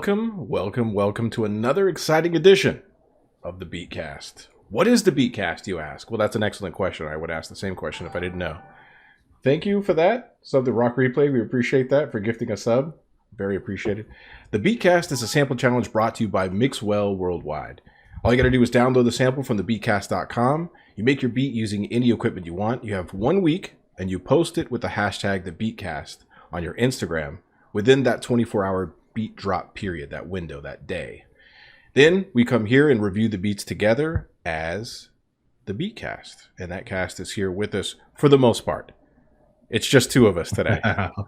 welcome to another exciting edition of the Beatcast. What is the Beatcast, you ask? Well, that's an excellent question. I would ask the same question if I didn't know. Thank you for that. Sub the Rock Replay. We appreciate that for gifting a sub. Very appreciated. The Beatcast is a sample challenge brought to you by Mixwell Worldwide. All you got to do is download the sample from thebeatcast.com. You make your beat using any equipment you want. You have 1 week, and you post it with the hashtag TheBeatcast on your Instagram within that 24-hour beat drop period, that window, that day. Then we come here and review the beats together as the Beatcast. And that cast is here with us for the most part. It's just two of us today.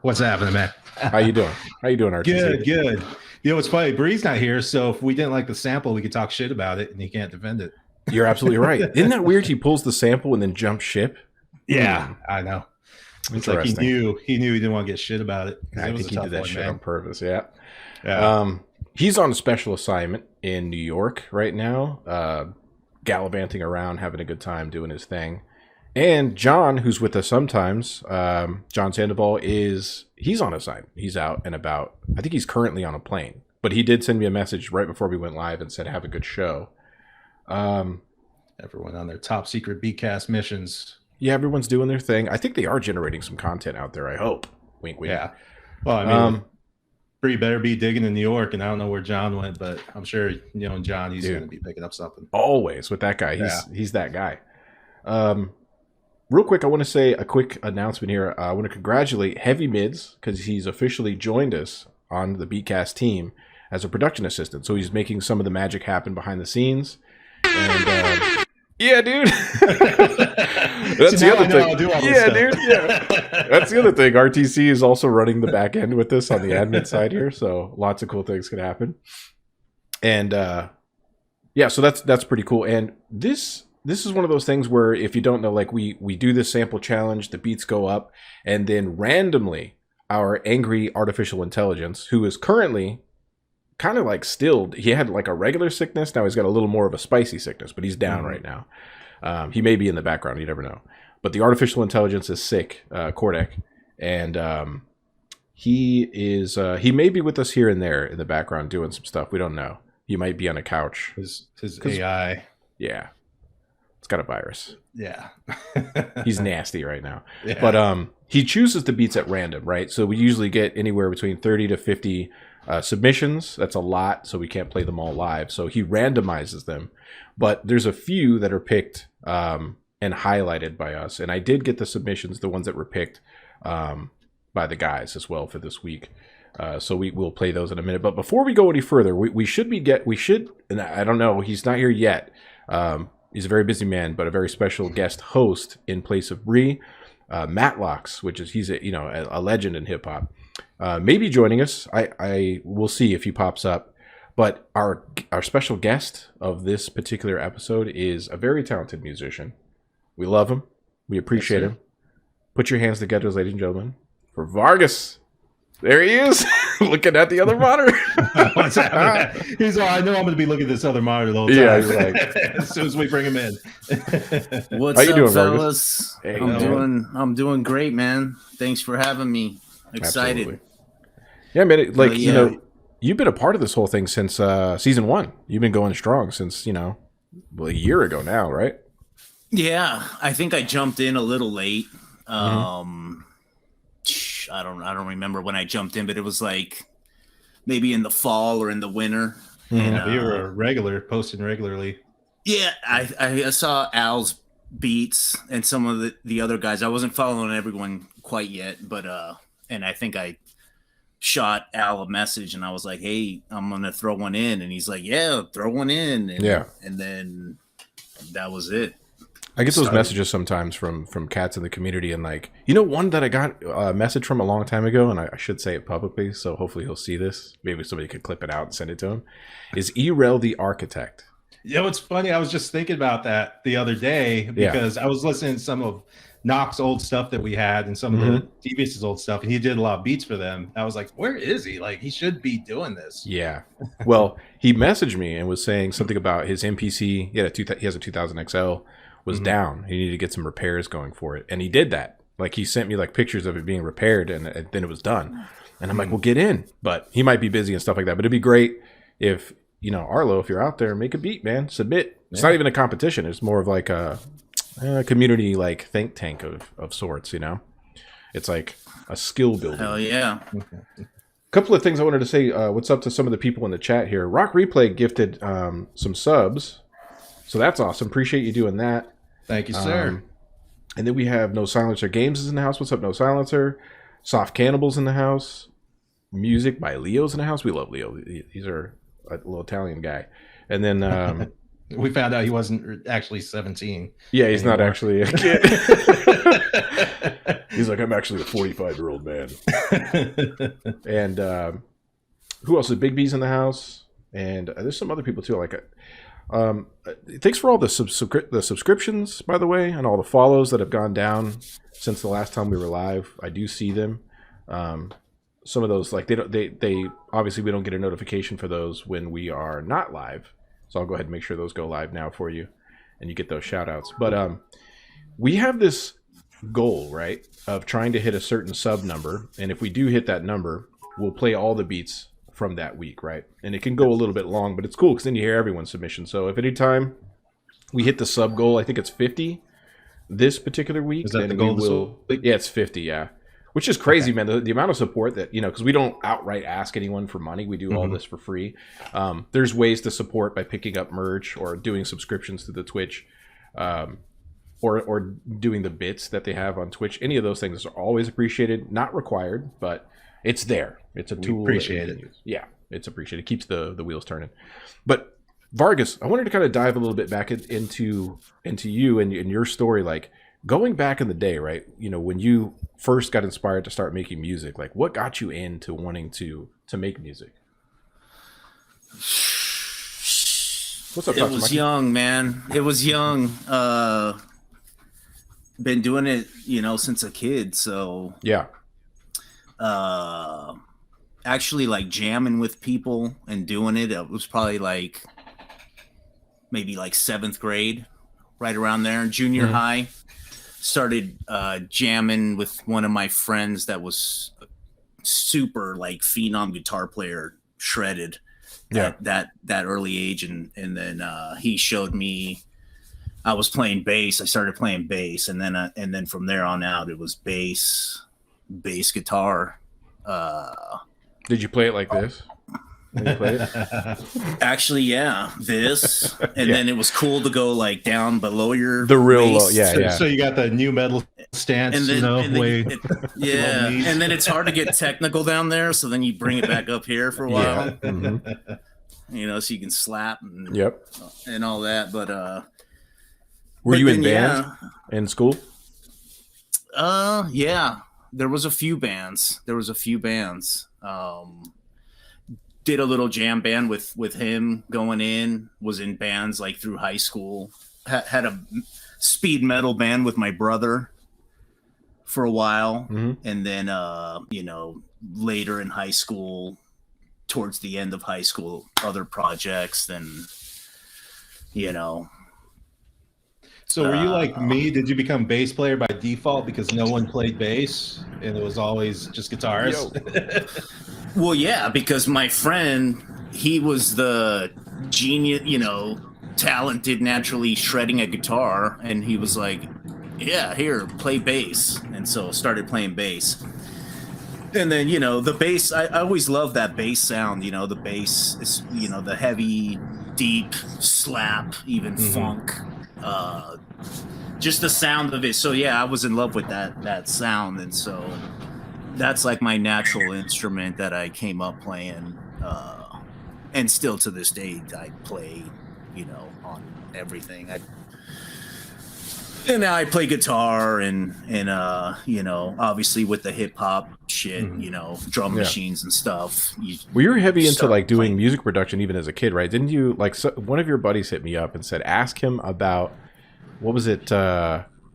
What's happening, man? How you doing? How you doing, RTC? Good. You know, it's funny. Bree's not here, so if we didn't like the sample, we could talk shit about it, and he can't defend it. You're absolutely right. Isn't that weird? He pulls the sample and then jumps ship. Yeah, I know. It's like he knew he didn't want to get shit about it. I think he did that shit on purpose. Yeah. He's on a special assignment in New York right now, gallivanting around, having a good time doing his thing. And John, who's with us sometimes, John Sandoval, he's on assignment. He's out and about. I think he's currently on a plane, but he did send me a message right before we went live and said, have a good show. Everyone on their top secret Beatcast missions. Yeah, everyone's doing their thing. I think they are generating some content out there, I hope. Wink, wink. Yeah. Well, I mean, Bree better be digging in New York, and I don't know where John went, but I'm sure, you know, John, he's going to be picking up something. Always with that guy. He's that guy. Real quick, I want to say a quick announcement here. I want to congratulate Heavy Mids because he's officially joined us on the Beatcast team as a production assistant. So he's making some of the magic happen behind the scenes. And yeah, dude. That's the other thing. Yeah, dude. Yeah. That's the other thing. RTC is also running the back end with this on the admin side here. So lots of cool things can happen. And yeah, so that's pretty cool. And this is one of those things where if you don't know, like we do this sample challenge, the beats go up, and then randomly our angry artificial intelligence, who is currently kind of like stilled, he had like a regular sickness, now he's got a little more of a spicy sickness, but he's down right now. He may be in the background, you never know. But the artificial intelligence is sick, Kordek, and he may be with us here and there in the background doing some stuff. We don't know. He might be on a couch. His AI. Yeah. It's got a virus. Yeah. He's nasty right now. Yeah. But he chooses the beats at random, right? So we usually get anywhere between 30 to 50 submissions. That's a lot, so we can't play them all live. So he randomizes them. But there's a few that are picked and highlighted by us. And I did get the submissions, the ones that were picked by the guys as well for this week. So we'll play those in a minute. But before we go any further, we should, and I don't know, he's not here yet. He's a very busy man, but a very special guest host in place of Bree, Mattlocks, which is he's a legend in hip hop. Maybe joining us. I will see if he pops up. But our special guest of this particular episode is a very talented musician. We love him. We appreciate him. Put your hands together, ladies and gentlemen, for Vargas. There he is, looking at the other monitor. What's happening? He's all, I know I'm going to be looking at this other monitor the whole time. Yeah, he's like, as soon as we bring him in. What's How you up, doing, fellas? Hey, I'm doing great, man. Thanks for having me. Excited. Absolutely. Yeah, man. You know, you've been a part of this whole thing since season 1. You've been going strong since a year ago now, right? Yeah, I think I jumped in a little late. I don't remember when I jumped in, but it was like maybe in the fall or in the winter. And, you were a regular, posting regularly. Yeah, I saw Al's beats and some of the other guys. I wasn't following everyone quite yet, but and I think I shot Al a message and I was like, hey, I'm gonna throw one in, and he's like, yeah, throw one in. And then that was it. I get those messages sometimes from cats in the community, and one that I got a message from a long time ago, and I should say it publicly, so hopefully he'll see this. Maybe somebody could clip it out and send it to him. Is Erel the Architect? You know, it's funny. I was just thinking about that the other day because I was listening to some of Knox's old stuff that we had and some of the Devious' old stuff, and he did a lot of beats for them. I was like, where is he? Like, he should be doing this. Yeah. Well, he messaged me and was saying something about his MPC. He has a 2000 XL. Was down. He needed to get some repairs going for it, and he did that. Like, he sent me like pictures of it being repaired, and then it was done. And I'm like, well, get in. But he might be busy and stuff like that. But it'd be great if, Arlo, if you're out there, make a beat, man. Submit. It's not even a competition. It's more of like a community like think tank of sorts, It's like a skill building. Hell yeah. Couple of things I wanted to say. What's up to some of the people in the chat here? Rock Replay gifted some subs. So that's awesome. Appreciate you doing that. Thank you, sir. And then we have No Silencer Games is in the house. What's up, No Silencer? Soft Cannibals in the house. Music by Leo's in the house. We love Leo. He's our little Italian guy. And then we found out he wasn't actually 17. Yeah, he's not actually a kid. He's like, I'm actually a 45-year-old man. And who else? Big B's in the house. And there's some other people too. Like, thanks for all the subscriptions, by the way, and all the follows that have gone down since the last time we were live. I do see them. Some of those, like, they obviously we don't get a notification for those when we are not live. So I'll go ahead and make sure those go live now for you, and you get those shout outs. But we have this goal, right, of trying to hit a certain sub number. And if we do hit that number, we'll play all the beats from that week, right? And it can go a little bit long, but it's cool because then you hear everyone's submission. So if any time we hit the sub goal, I think it's 50 this particular week. Is that the goal this week? Yeah, it's 50, yeah. Which is crazy, man. The amount of support that, because we don't outright ask anyone for money. We do all this for free. There's ways to support by picking up merch or doing subscriptions to the Twitch, or doing the bits that they have on Twitch. Any of those things are always appreciated. Not required, but it's there. It's a tool. Appreciate it. Yeah, it's appreciated. It keeps the wheels turning. But Vargas, I wanted to kind of dive a little bit back into you and your story, like going back in the day, right? When you first got inspired to start making music, like what got you into wanting to make music? What's up, It was Mikey? young, man. It was young. Been doing it, since a kid. So Yeah. Actually, like jamming with people and doing it. It was probably like maybe like 7th grade, right around there. Junior high, started jamming with one of my friends that was super like phenom guitar player, shredded at that early age, and then he showed me. I was playing bass. I started playing bass, and then from there on out, it was bass guitar. Did you play it like this? Did you play it? Actually, yeah, this, and then it was cool to go like down below your the real low, waist. So you got the new metal stance, and then, yeah, and then it's hard to get technical down there, so then you bring it back up here for a while, so you can slap and all that. But were you in band in school? Yeah, there was a few bands. Did a little jam band with him going in, was in bands like through high school, had a speed metal band with my brother for a while. And then, later in high school, towards the end of high school, other projects, then, So were you like me? Did you become bass player by default because no one played bass and it was always just guitars? Well, yeah, because my friend, he was the genius, talented, naturally shredding a guitar, and he was like, yeah, here, play bass. And so started playing bass. And then, the bass, I always loved that bass sound, the bass is, the heavy, deep slap, even funk. Just the sound of it. So yeah, I was in love with that sound, and so that's like my natural instrument that I came up playing, and still to this day I play, on everything. And now I play guitar and obviously with the hip hop shit, drum machines and stuff. Well, you're heavy into like doing music production even as a kid, right? Didn't you one of your buddies hit me up and said, ask him about, what was it?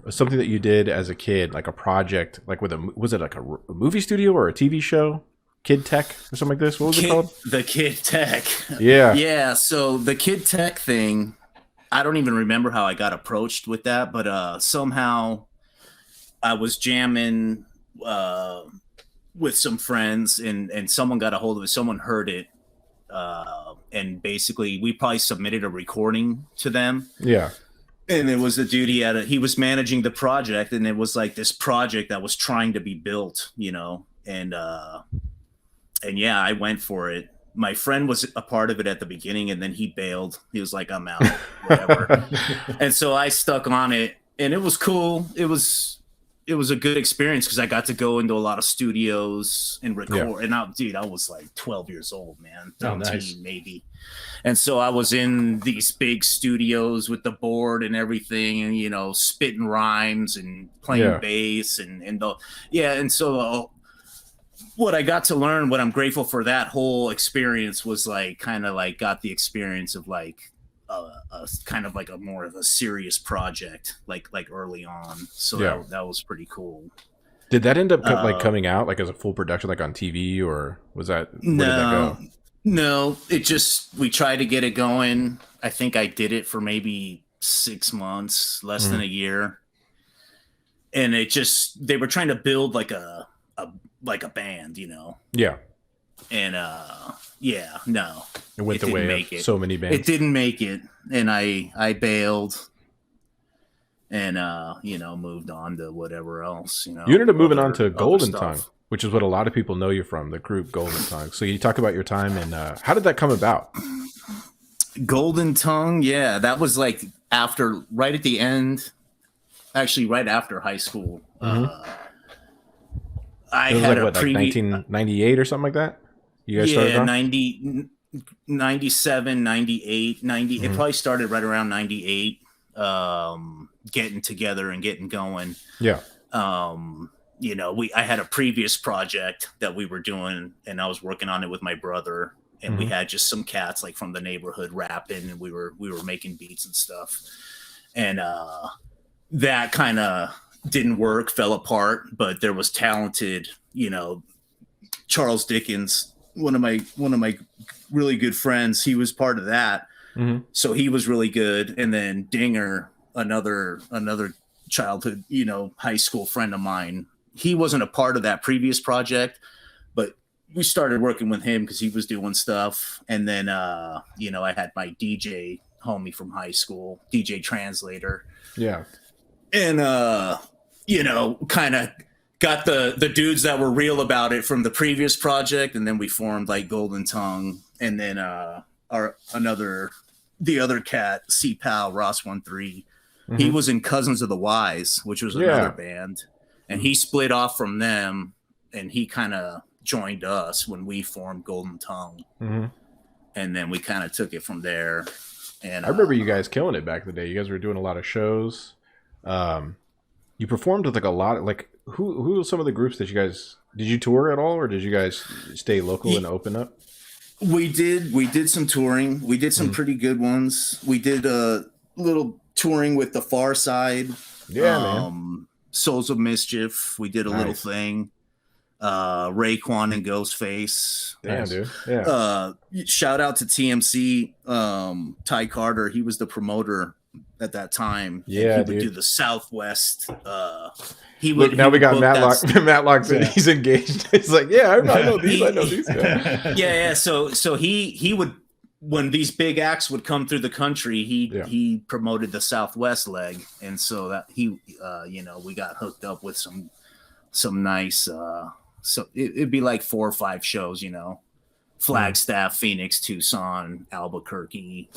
Something that you did as a kid, like a project, like was it like a movie studio or a TV show? Kid Tech or something like this? What was it called? The Kid Tech. Yeah. Yeah. So the Kid Tech thing, I don't even remember how I got approached with that, but somehow I was jamming with some friends, and someone got a hold of it. Someone heard it, and basically we probably submitted a recording to them. Yeah. And it was a dude he was managing the project, and it was like this project that was trying to be built, you know, and yeah, I went for it. My friend was a part of it at the beginning, and then he bailed. He was like, I'm out, whatever. And so I stuck on it, and it was cool. It was a good experience because I got to go into a lot of studios and record. Yeah. And I was like 12 years old, man, 13 maybe. And so I was in these big studios with the board and everything, and, you know, spitting rhymes and playing bass and so what I got to learn, what I'm grateful for that whole experience was like kind of like got the experience of like a kind of like a more of a serious project like early on. So that was pretty cool. Did that end up like coming out like as a full production like on TV, or was that where did that go? No, we tried to get it going. I think I did it for maybe 6 months, less than a year. And they were trying to build like a band, you know? Yeah. And no. It went the way of so many bands. It didn't make it. And I bailed and, you know, moved on to whatever else, you know. You ended up moving on to Golden Tongue, which is what a lot of people know you from, the group Golden Tongue. So you talk about your time and how did that come about? Golden Tongue, yeah. That was like right at the end, actually right after high school. I had like 1998 or something like that? You guys started on? 97, 98, 90. It probably started right around 98, getting together and getting going. Yeah. You know, I had a previous project that we were doing, and I was working on it with my brother, and we had just some cats like from the neighborhood rapping, and we were making beats and stuff. And that kind of didn't work, fell apart, but there was talented, you know, Charles Dickens, one of my really good friends. He was part of that. So he was really good. And then Dinger, another childhood, you know, high school friend of mine, he wasn't a part of that previous project, but we started working with him because he was doing stuff. And then, you know, I had my DJ homie from high school, DJ Translator. Yeah. And, you know, kind of got the dudes that were real about it from the previous project. And then we formed like Golden Tongue. And then the other cat, C-Pal, Ross 13, he was in Cousins of the Wise, which was another band. And he split off from them, and he kind of joined us when we formed Golden Tongue. And then we kind of took it from there. And I remember you guys killing it back in the day. You guys were doing a lot of shows. You performed with like a lot of like who are some of the groups that did you tour at all, or did you guys stay local and open up? We did some touring. We did some pretty good ones. We did a little touring with the Far Side. Yeah, man. Souls of Mischief. We did a little thing. Raekwon and Ghostface. Damn, dude. Yeah. Shout out to TMC. Ty Carter. He was the promoter at that time. Yeah, he would do the Southwest. We got Mattlocks, and he's engaged. He's like, yeah, I know these. I know these guys. Yeah. So he would, when these big acts would come through the country, he promoted the Southwest leg, and so that he, you know, we got hooked up with some nice. So it'd be like 4 or 5 shows, you know, Flagstaff, Phoenix, Tucson, Albuquerque.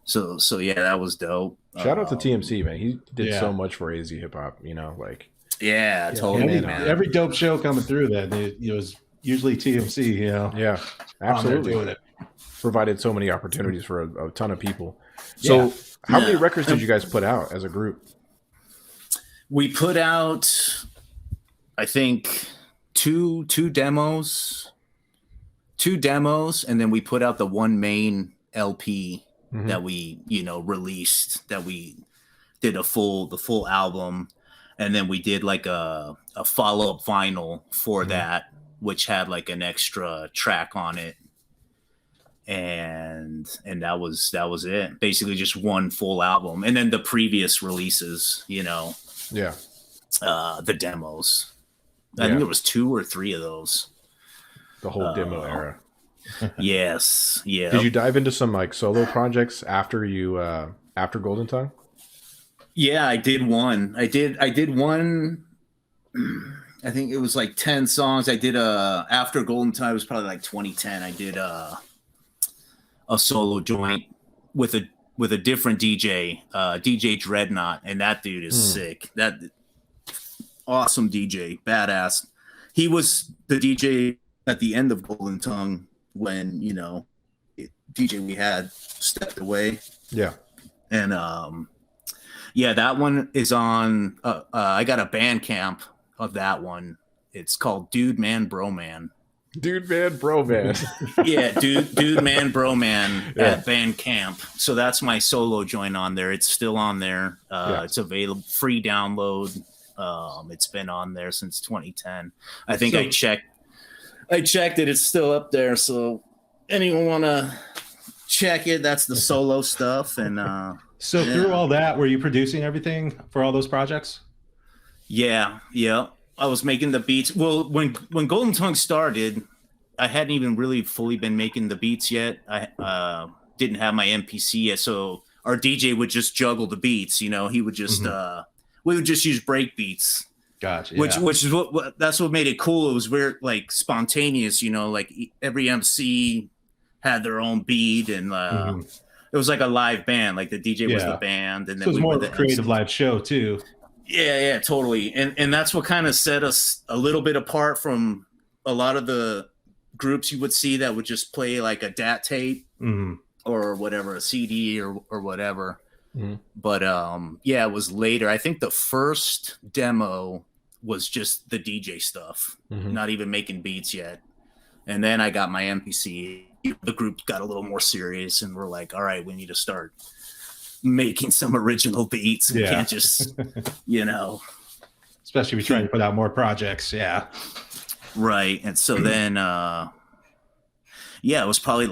So yeah, that was dope. Shout out to TMC, man. He did so much for AZ hip hop, you know, like. Yeah, totally, man. Every dope show coming through that it was usually TMC, you know. Yeah, absolutely. Provided so many opportunities for a ton of people. So how many records did you guys put out as a group? We put out, I think, two demos, and then we put out the one main LP that we, you know, released, that we did the full album. And then we did like a follow-up vinyl for that, which had like an extra track on it. And that was it. Basically just one full album. And then the previous releases, you know. Yeah. The demos. I think there was 2 or 3 of those. The whole demo era. Yes. Yeah. Did you dive into some like solo projects after you after Golden Tongue? Yeah, I did one. I did one. I think it was like 10 songs. I did after Golden Tongue. It was probably like 2010. I did a solo joint with a different DJ, DJ Dreadnought, and that dude is sick. That awesome DJ, badass. He was the DJ at the end of Golden Tongue when DJ we had stepped away. Yeah, and that one is on. I got a Bandcamp of that one. It's called Dude Man Bro Man. Dude Man Bro Man. Yeah, Dude Man Bro Man at Bandcamp. So that's my solo joint on there. It's still on there. It's available, free download. It's been on there since 2010. I think I checked it. It's still up there. So anyone want to check it? That's the solo stuff. And so through all that, were you producing everything for all those projects? Yeah. I was making the beats. Well, when Golden Tongue started, I hadn't even really fully been making the beats yet. I didn't have my MPC yet, so our DJ would just juggle the beats. He would just we would just use break beats. Gotcha. Which is that's what made it cool. It was very like spontaneous. Like every MC had their own beat, and it was like a live band. Like the DJ was the band, and then so it was more of a creative MC. live show too. Yeah, totally. And that's what kind of set us a little bit apart from a lot of the groups you would see that would just play like a DAT tape or whatever, a CD or whatever. But it was later. I think the first demo was just the DJ stuff, not even making beats yet. And then I got my MPC. The group got a little more serious, and we're like, all right, we need to start making some original beats. We can't just, especially if you're trying to put out more projects. Yeah. Right. And so then, it was probably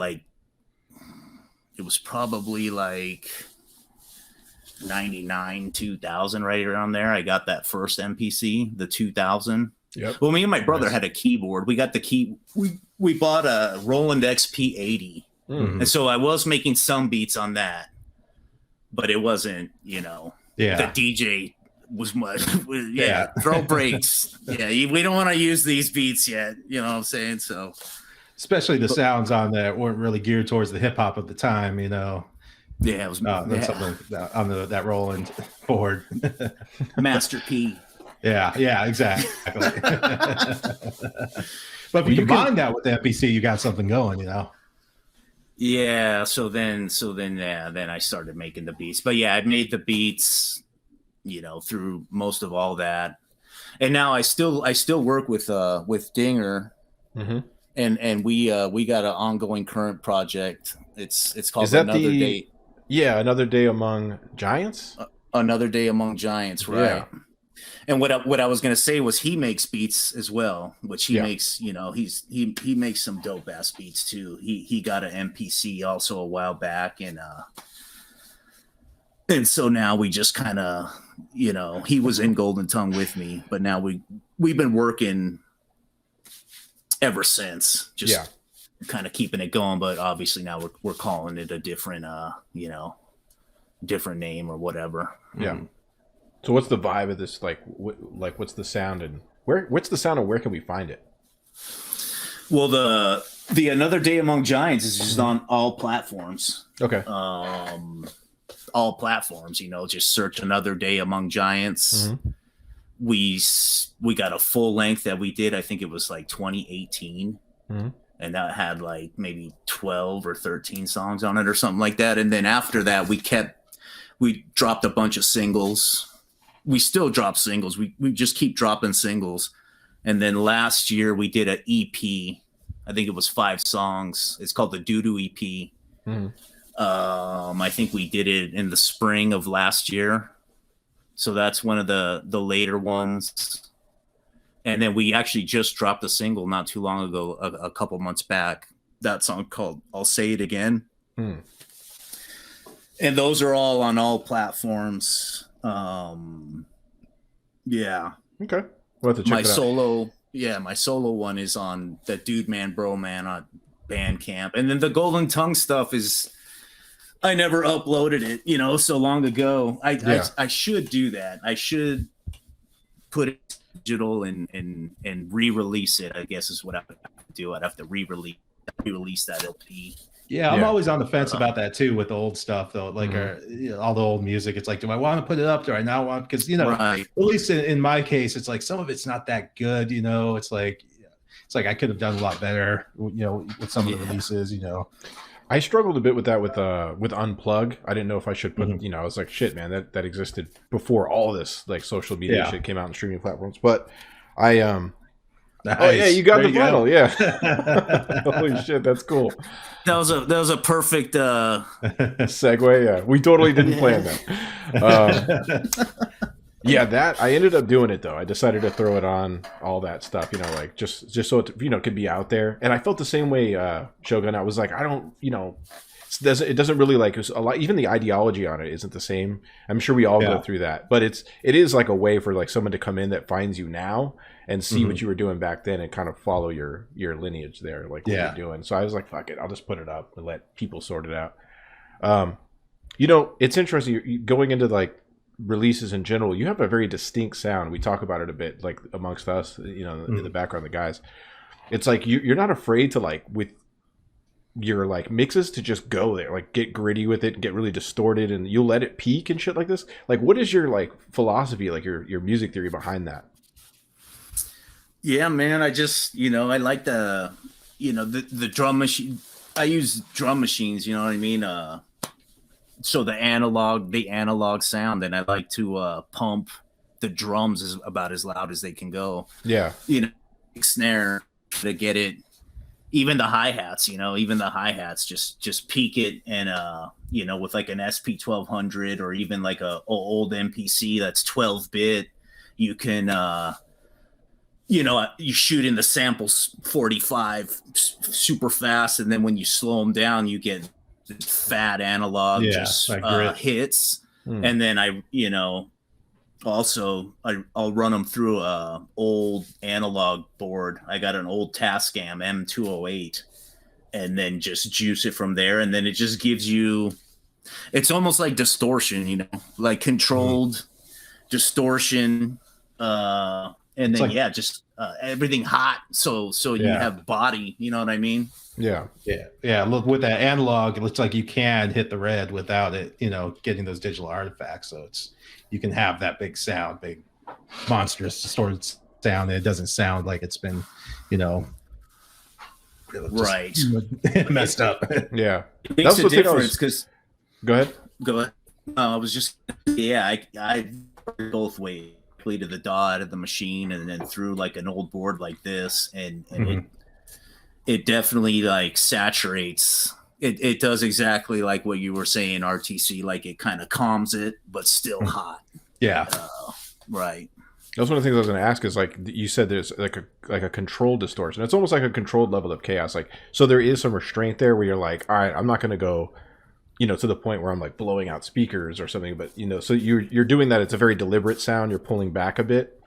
like 99, 2000, right around there. I got that first MPC, the 2000. Yep. Well, me and my brother had a keyboard. We got we bought a Roland XP80. And so I was making some beats on that, but it wasn't, the DJ was much. Throw breaks. We don't want to use these beats yet. You know what I'm saying? So, especially the sounds on that weren't really geared towards the hip hop of the time. It was that's something on that Roland board. Master P. Yeah, exactly. But if you combine that with the MPC, you got something going. Yeah. So then I started making the beats. But I made the beats, through most of all that, and now I still work with Dinger, and we got an ongoing current project. It's called Another Day. Yeah, Another Day Among Giants. Another Day Among Giants, right? Yeah. And what I was gonna say was he makes beats as well, which he makes. He makes some dope ass beats too. He got an MPC also a while back, and so now we just kind of, he was in Golden Tongue with me, but now we've been working ever since, just kind of keeping it going. But obviously now we're calling it a different, different name or whatever. Yeah. So what's the vibe of this? Like what's the sound and what's the sound and where can we find it? Well, the Another Day Among Giants is just on all platforms. Okay. All platforms, just search Another Day Among Giants. We got a full length that we did. I think it was like 2018. And that had like maybe 12 or 13 songs on it or something like that. And then after that, we dropped a bunch of singles. We still drop singles. We just keep dropping singles. And then last year we did an EP. I think it was 5 songs. It's called the Doo-Doo EP. I think we did it in the spring of last year. So that's one of the later ones. And then we actually just dropped a single not too long ago, a couple months back. That song called I'll Say It Again. And those are all on all platforms. Okay. We'll have to check my it out. solo, my solo one is on the Dude Man Bro Man on Bandcamp, and then the Golden Tongue stuff is. I never uploaded it, so long ago. I should do that. I should put it digital and re-release it, I guess is what I would have to do. I'd have to re-release that LP. Yeah, I'm always on the fence about that too with the old stuff though. Like all the old music. It's like, do I want to put it up? Do I not want? Because at least in my case, it's like some of it's not that good. It's like I could have done a lot better. With some of the releases. I struggled a bit with that with Unplug. I didn't know if I should put, I was like, shit, man, that existed before all this like social media shit came out on streaming platforms. But I nice. Oh yeah, you got the vinyl, yeah. Holy shit, that's cool. That was a perfect segue. Yeah, we totally didn't plan that. That I ended up doing it though. I decided to throw it on all that stuff, like just so it could be out there. And I felt the same way, Shogun. I was like, I don't, it doesn't really like a lot. Even the ideology on it isn't the same. I'm sure we all go through that, but it is like a way for like someone to come in that finds you now and see what you were doing back then and kind of follow your lineage there, like what you're doing. So I was like, fuck it, I'll just put it up and let people sort it out. It's interesting going into like releases in general. You have a very distinct sound. We talk about it a bit, like amongst us, in the background, the guys. It's like you're not afraid to like with your like mixes to just go there, like get gritty with it and get really distorted, and you'll let it peak and shit like this. Like, what is your like philosophy, like your music theory behind that? Yeah, man, I just I like the drum machine. I use drum machines, you know what I mean? So the analog sound, and I like to pump the drums is about as loud as they can go. Yeah, snare to get it. Even the hi-hats, just peak it, and with like an SP 1200 or even like a old MPC that's 12-bit, you can you shoot in the samples 45 super fast, and then when you slow them down, you get fat analog hits. And then I'll run them through a old analog board. I got an old Tascam M208, and then just juice it from there, and then it just gives you, it's almost like distortion, like controlled distortion, and then just everything hot, so you have body, you know what I mean? Yeah. Look, with that analog, it looks like you can hit the red without it, getting those digital artifacts. So you can have that big sound, big monstrous distorted sound, and it doesn't sound like it's been, right, messed up. Yeah, it makes a difference because. Go ahead. I was just I both ways. To the DAW out of the machine and then through like an old board like this, and it definitely like saturates it does exactly like what you were saying, RTC, like it kind of calms it but still hot. Right. That's one of the things I was going to ask is like you said there's like a controlled distortion. It's almost like a controlled level of chaos, like so there is some restraint there where you're like, all right, I'm not going to go to the point where I'm like blowing out speakers or something, but so you're doing that. It's a very deliberate sound. You're pulling back a bit.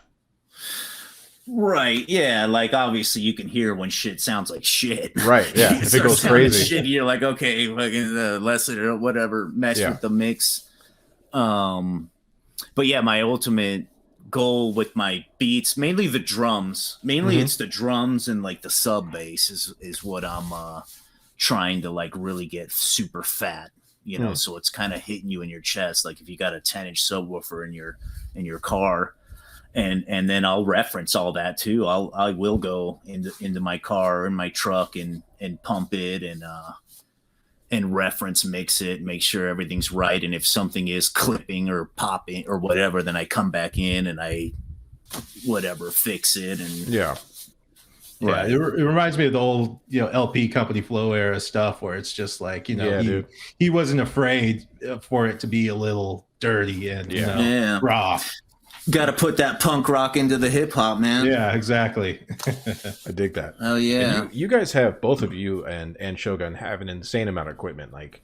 Right. Yeah. Like obviously you can hear when shit sounds like shit. Right. Yeah. If it goes crazy, shit, you're like, okay, fucking lessen it or whatever, mess with the mix. But yeah, my ultimate goal with my beats, mainly the drums, it's the drums and like the sub bass is what I'm trying to like really get super fat. So it's kind of hitting you in your chest, like if you got a 10-inch subwoofer in your car, and then I'll reference all that too. I will go into my car or in my truck and pump it and reference mix it, make sure everything's right, and if something is clipping or popping or whatever, then I come back in and I fix it. And Right. It reminds me of the old, LP Company Flow era stuff where it's just like, he wasn't afraid for it to be a little dirty and raw. Got to put that punk rock into the hip hop, man. Yeah, exactly. I dig that. Oh yeah. You guys have, both of you and Shogun have an insane amount of equipment. Like,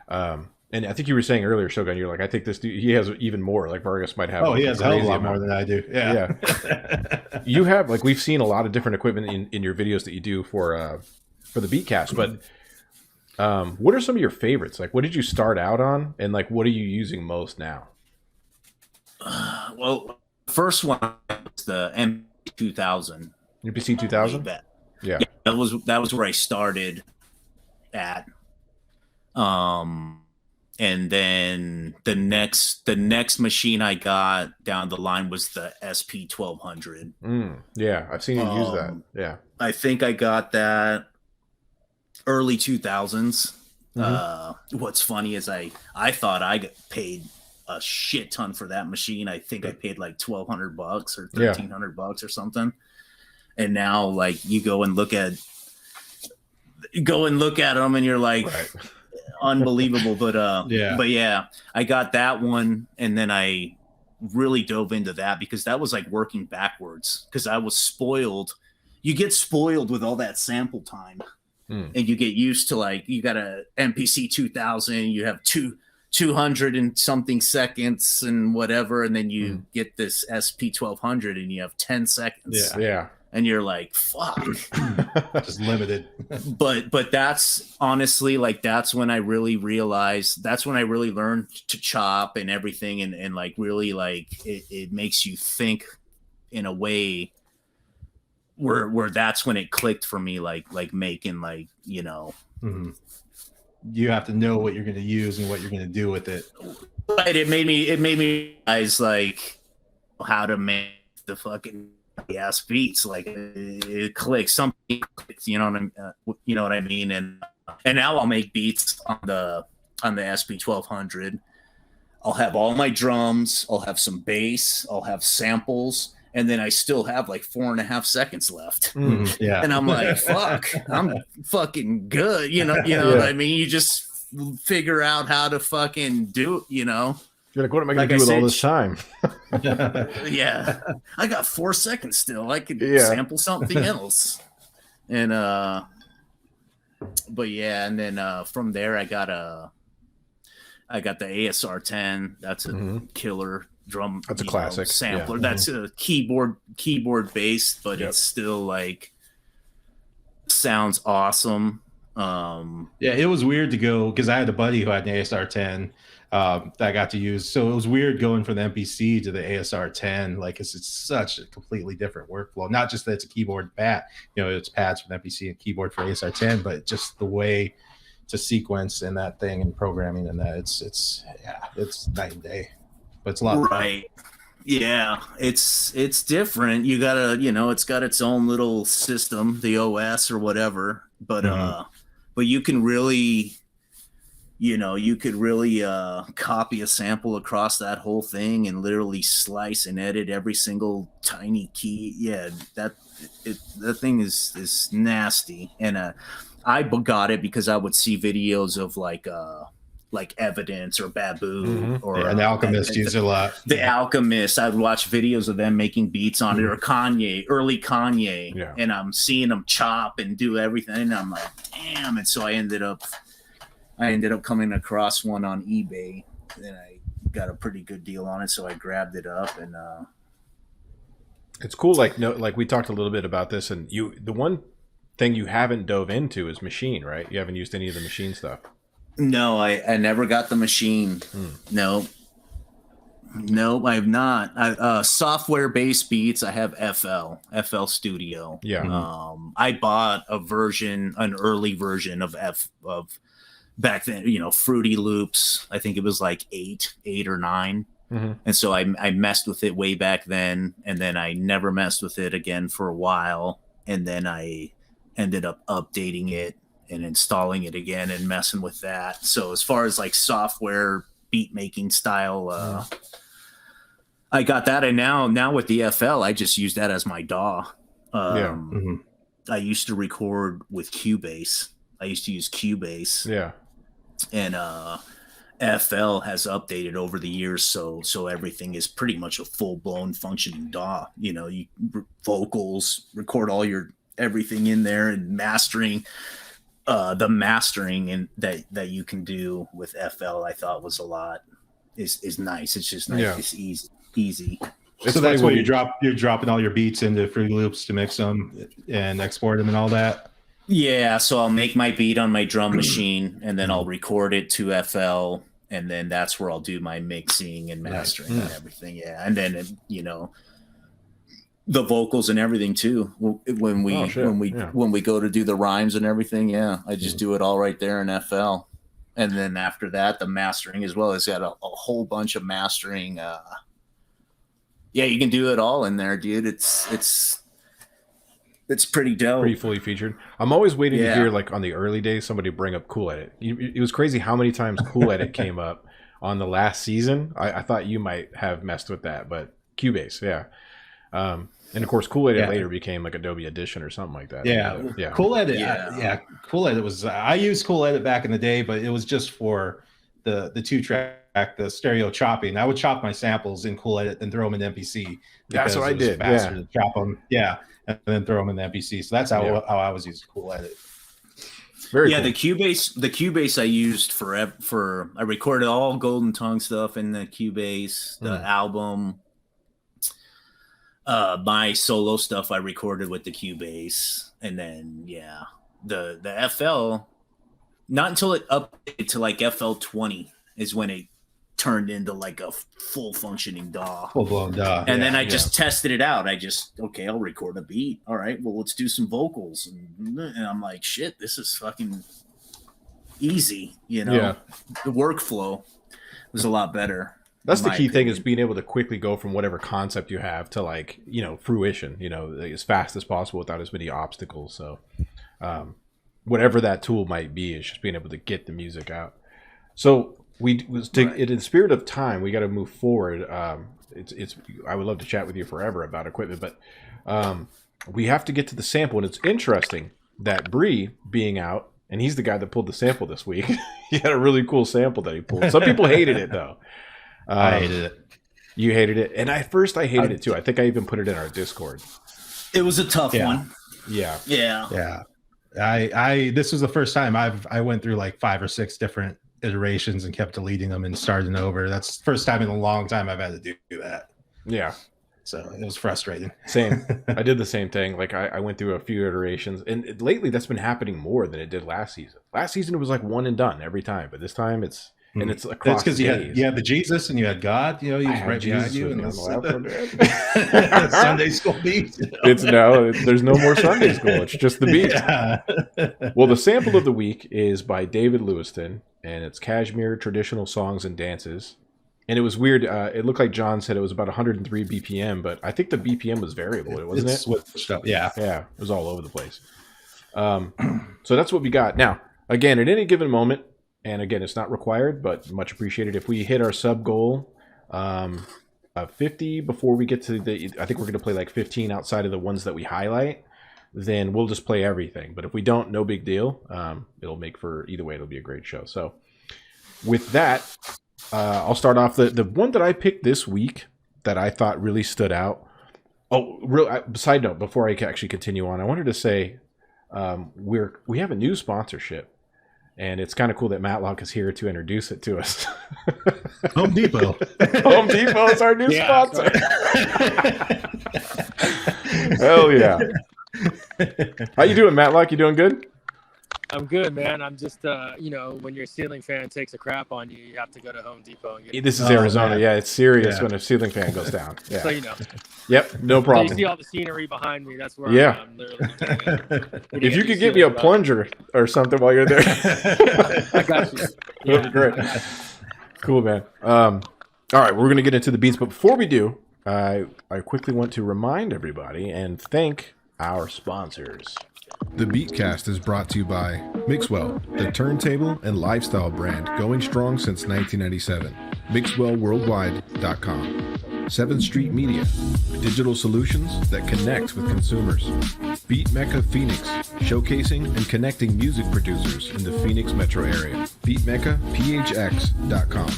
and And I think you were saying earlier, Shogun, you're like, I think this dude, he has even more. Like Vargas might have. Oh, like, he has a hell of a lot amount. more than I do. Yeah. You have, like, we've seen a lot of different equipment in your videos that you do for the Beatcast. But what are some of your favorites? Like, what did you start out on, and like, what are you using most now? Well, first one was the MP2000. MPC 2000. Yeah, that was where I started at. And then the next machine I got down the line was the SP1200. Yeah, I've seen you use that. Yeah, I think I got that early 2000s. What's funny is I thought I got paid a shit ton for that machine. I think I paid like $1,200 or $1,300 or something. And now, like, you go and look at them, and you're like, right. Unbelievable. But yeah, I got that one, and then I really dove into that because that was like working backwards, because I was spoiled. You get spoiled with all that sample time, and you get used to, like, you got a MPC 2000, you have 200 and something seconds and whatever, and then you get this SP 1200 and you have 10 seconds. Yeah. And you're like, fuck. Just limited. But that's honestly, like, that's when I really realized, that's when I really learned to chop and everything, and like, really, like, it makes you think in a way where that's when it clicked for me, like making, like, you know. You have to know what you're going to use and what you're going to do with it. But it made me realize, like, how to make the fucking ass beats. Like, it clicks, something clicks, you know what I mean? And now I'll make beats on the SP 1200. I'll have all my drums, I'll have some bass, I'll have samples, and then I still have like 4.5 seconds left. Yeah. And I'm like, fuck, I'm fucking good. You know what I mean? You just figure out how to fucking do it, you know? You're like, what am I going to do with all this time? Yeah. I got 4 seconds still. I could sample something else. And, but yeah. And then, from there, I got the ASR 10. That's a killer drum. That's a classic sampler. That's a keyboard based, but it's still, like, sounds awesome. It was weird to go, because I had a buddy who had an ASR 10 that I got to use. So it was weird going from the MPC to the ASR 10. Like, it's such a completely different workflow. Not just that it's a keyboard pad, it's pads for the MPC and keyboard for ASR 10, but just the way to sequence and that thing and programming and that it's night and day. But it's a lot. Right. Yeah, it's different. You gotta, it's got its own little system, the OS or whatever. But but you can really, you could really copy a sample across that whole thing and literally slice and edit every single tiny key. Yeah, that thing is nasty. And I got it because I would see videos of like Evidence or Babu or and Alchemist use it a lot. The Alchemist, I'd watch videos of them making beats on it, or early Kanye, and I'm seeing them chop and do everything, and I'm like, damn. And so I ended up coming across one on eBay, and I got a pretty good deal on it, so I grabbed it up. And it's cool. Like we talked a little bit about this, and the one thing you haven't dove into is machine, right? You haven't used any of the machine stuff. No, I never got the machine. No, I have not. Software-based beats, I have FL Studio. Yeah. I bought an early version of back then, Fruity Loops. I think it was like 8 or 9. And so I messed with it way back then, and then I never messed with it again for a while, and then I ended up updating it and installing it again and messing with that. So as far as like software beat making style, I got that. And now with the FL, I just use that as my DAW. I used to record with Cubase. I used to use Cubase. Yeah. And FL has updated over the years, so everything is pretty much a full-blown functioning DAW. Vocals, record all your everything in there, and mastering. the mastering and that you can do with FL, I thought was a lot is nice. It's just nice. Yeah. It's easy. So that's what you're dropping all your beats into Fruity Loops to mix them and export them and all that. Yeah, so I'll make my beat on my drum machine, and then I'll record it to FL, and then that's where I'll do my mixing and mastering and everything. Yeah, and then the vocals and everything too. When we go to do the rhymes and everything, yeah, I just do it all right there in FL, and then after that, the mastering as well. It's got a whole bunch of mastering. Yeah, you can do it all in there, dude. It's pretty dope. Pretty fully featured. I'm always waiting to hear, like on the early days, somebody bring up Cool Edit. It was crazy how many times Cool Edit came up on the last season. I thought you might have messed with that, but Cubase, yeah. And of course, Cool Edit later became like Adobe Audition or something like that. Yeah. Cool Edit. Yeah. Cool Edit was. I used Cool Edit back in the day, but it was just for the 2-track, the stereo chopping. I would chop my samples in Cool Edit and throw them in MPC. That's what I did. Faster to chop them. Yeah. And then throw them in the MPC. So that's how I was using Cool Edit. Very cool. The Cubase I used for I recorded all Golden Tongue stuff in the Cubase, the album, my solo stuff I recorded with the Cubase, and then the FL. Not until it updated to like FL20 is when it turned into like a full functioning DAW. Full blown DAW. And then I just tested it out. I'll record a beat. All right, well, let's do some vocals. And I'm like, shit, this is fucking easy. You know, the workflow was a lot better. That's the key thing, is being able to quickly go from whatever concept you have to like, fruition, as fast as possible without as many obstacles. So, whatever that tool might be, is just being able to get the music out. So, in the spirit of time, we got to move forward. It's I would love to chat with you forever about equipment, but we have to get to the sample. And it's interesting that Bree being out, and he's the guy that pulled the sample this week. He had a really cool sample that he pulled. Some people hated it though. I hated it. You hated it, and at first I hated it too. I think I even put it in our Discord. It was a tough one. Yeah. This was the first time I went through like 5 or 6 different iterations and kept deleting them and starting over. That's the first time in a long time I've had to do that. Yeah. So it was frustrating. Same. I did the same thing. Like I went through a few iterations, and lately that's been happening more than it did last season. Last season it was like one and done every time, but this time it's across. That's because you had the Jesus and you had God. He was right behind you. And Sunday school beat. There's no more Sunday school. It's just the beat. Yeah. Well, the sample of the week is by David Lewiston, and it's Kashmir Traditional Songs and Dances. And it was weird. It looked like John said it was about 103 BPM, but I think the BPM was variable, wasn't it? Switched up. Yeah. Yeah. It was all over the place. So that's what we got. Now, again, at any given moment, and again, it's not required, but much appreciated. If we hit our sub goal of 50 before we get to I think we're going to play like 15 outside of the ones that we highlight, then we'll just play everything. But if we don't, no big deal. It'll make for, either way, it'll be a great show. So with that, I'll start off. The one that I picked this week that I thought really stood out. Side note, before I actually continue on, I wanted to say we have a new sponsorship. And it's kind of cool that Matlock is here to introduce it to us. Home Depot. Home Depot is our new sponsor. Hell yeah. How you doing, Matlock? You doing good? I'm good, man. I'm just, when your ceiling fan takes a crap on you, you have to go to Home Depot and get This is Arizona. Man. Yeah, it's serious when a ceiling fan goes down. Yeah. So you know. Yep, no problem. So you see all the scenery behind me. That's where I'm literally if you could get me a plunger or something while you're there. I got you. Yeah. Great. Cool, man. All right, we're going to get into the beats. But before we do, I quickly want to remind everybody and thank our sponsors. The Beatcast is brought to you by Mixwell, the turntable and lifestyle brand going strong since 1997. MixwellWorldwide.com. 7th Street Media, digital solutions that connect with consumers. Beat Mecca Phoenix, showcasing and connecting music producers in the Phoenix metro area. BeatMeccaPHX.com.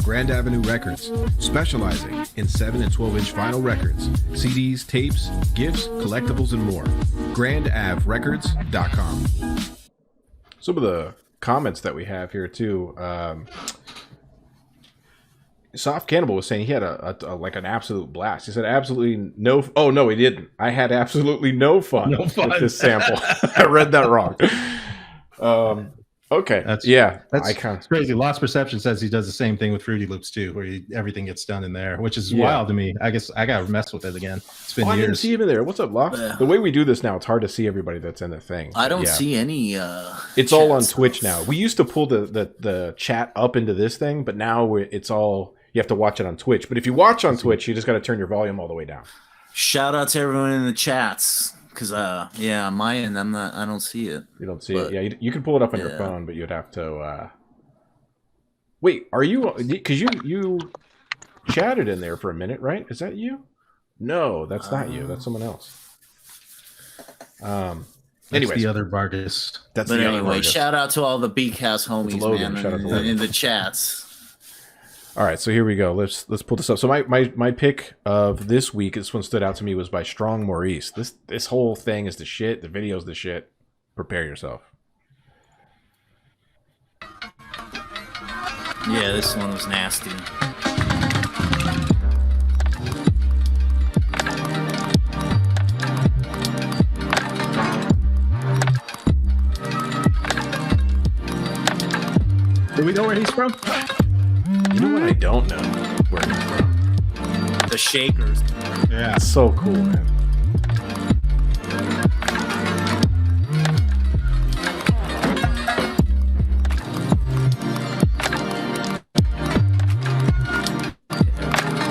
Grand Avenue Records, specializing in 7 and 12-inch vinyl records, CDs, tapes, gifts, collectibles, and more. GrandAvRecords.com. some of the comments that we have here too. Soft Cannibal was saying he had a like an absolute blast. He said absolutely no. Oh no, he didn't. I had absolutely no fun with this sample. I read that wrong. Okay, that's crazy. Lost Perception says he does the same thing with Fruity Loops too, where everything gets done in there, which is wild to me. I guess I gotta mess with it again. It's been years. I didn't see him in there. What's up, Lock? The way we do this now, it's hard to see everybody that's in the thing. I don't see any. It's all on Twitch now. We used to pull the chat up into this thing, but now it's all. You have to watch it on Twitch. But if you watch on Twitch, you just got to turn your volume all the way down. Shout out to everyone in the chats. Because, on my end, I don't see it. You don't see it? Yeah, you can pull it up on your phone, but you'd have to... Wait, are you... Because you chatted in there for a minute, right? Is that you? No, that's not you. That's someone else. Anyway, the other Vargas. Shout out to all the Beatcast homies, man, in the chats. All right, so here we go. Let's pull this up. So my pick of this week, this one stood out to me, was by Strong Maurice. This whole thing is the shit. The video's the shit. Prepare yourself. Yeah, this one was nasty. Do we know where he's from? You know what I don't know where he's from? The Shakers. Yeah. So cool, man.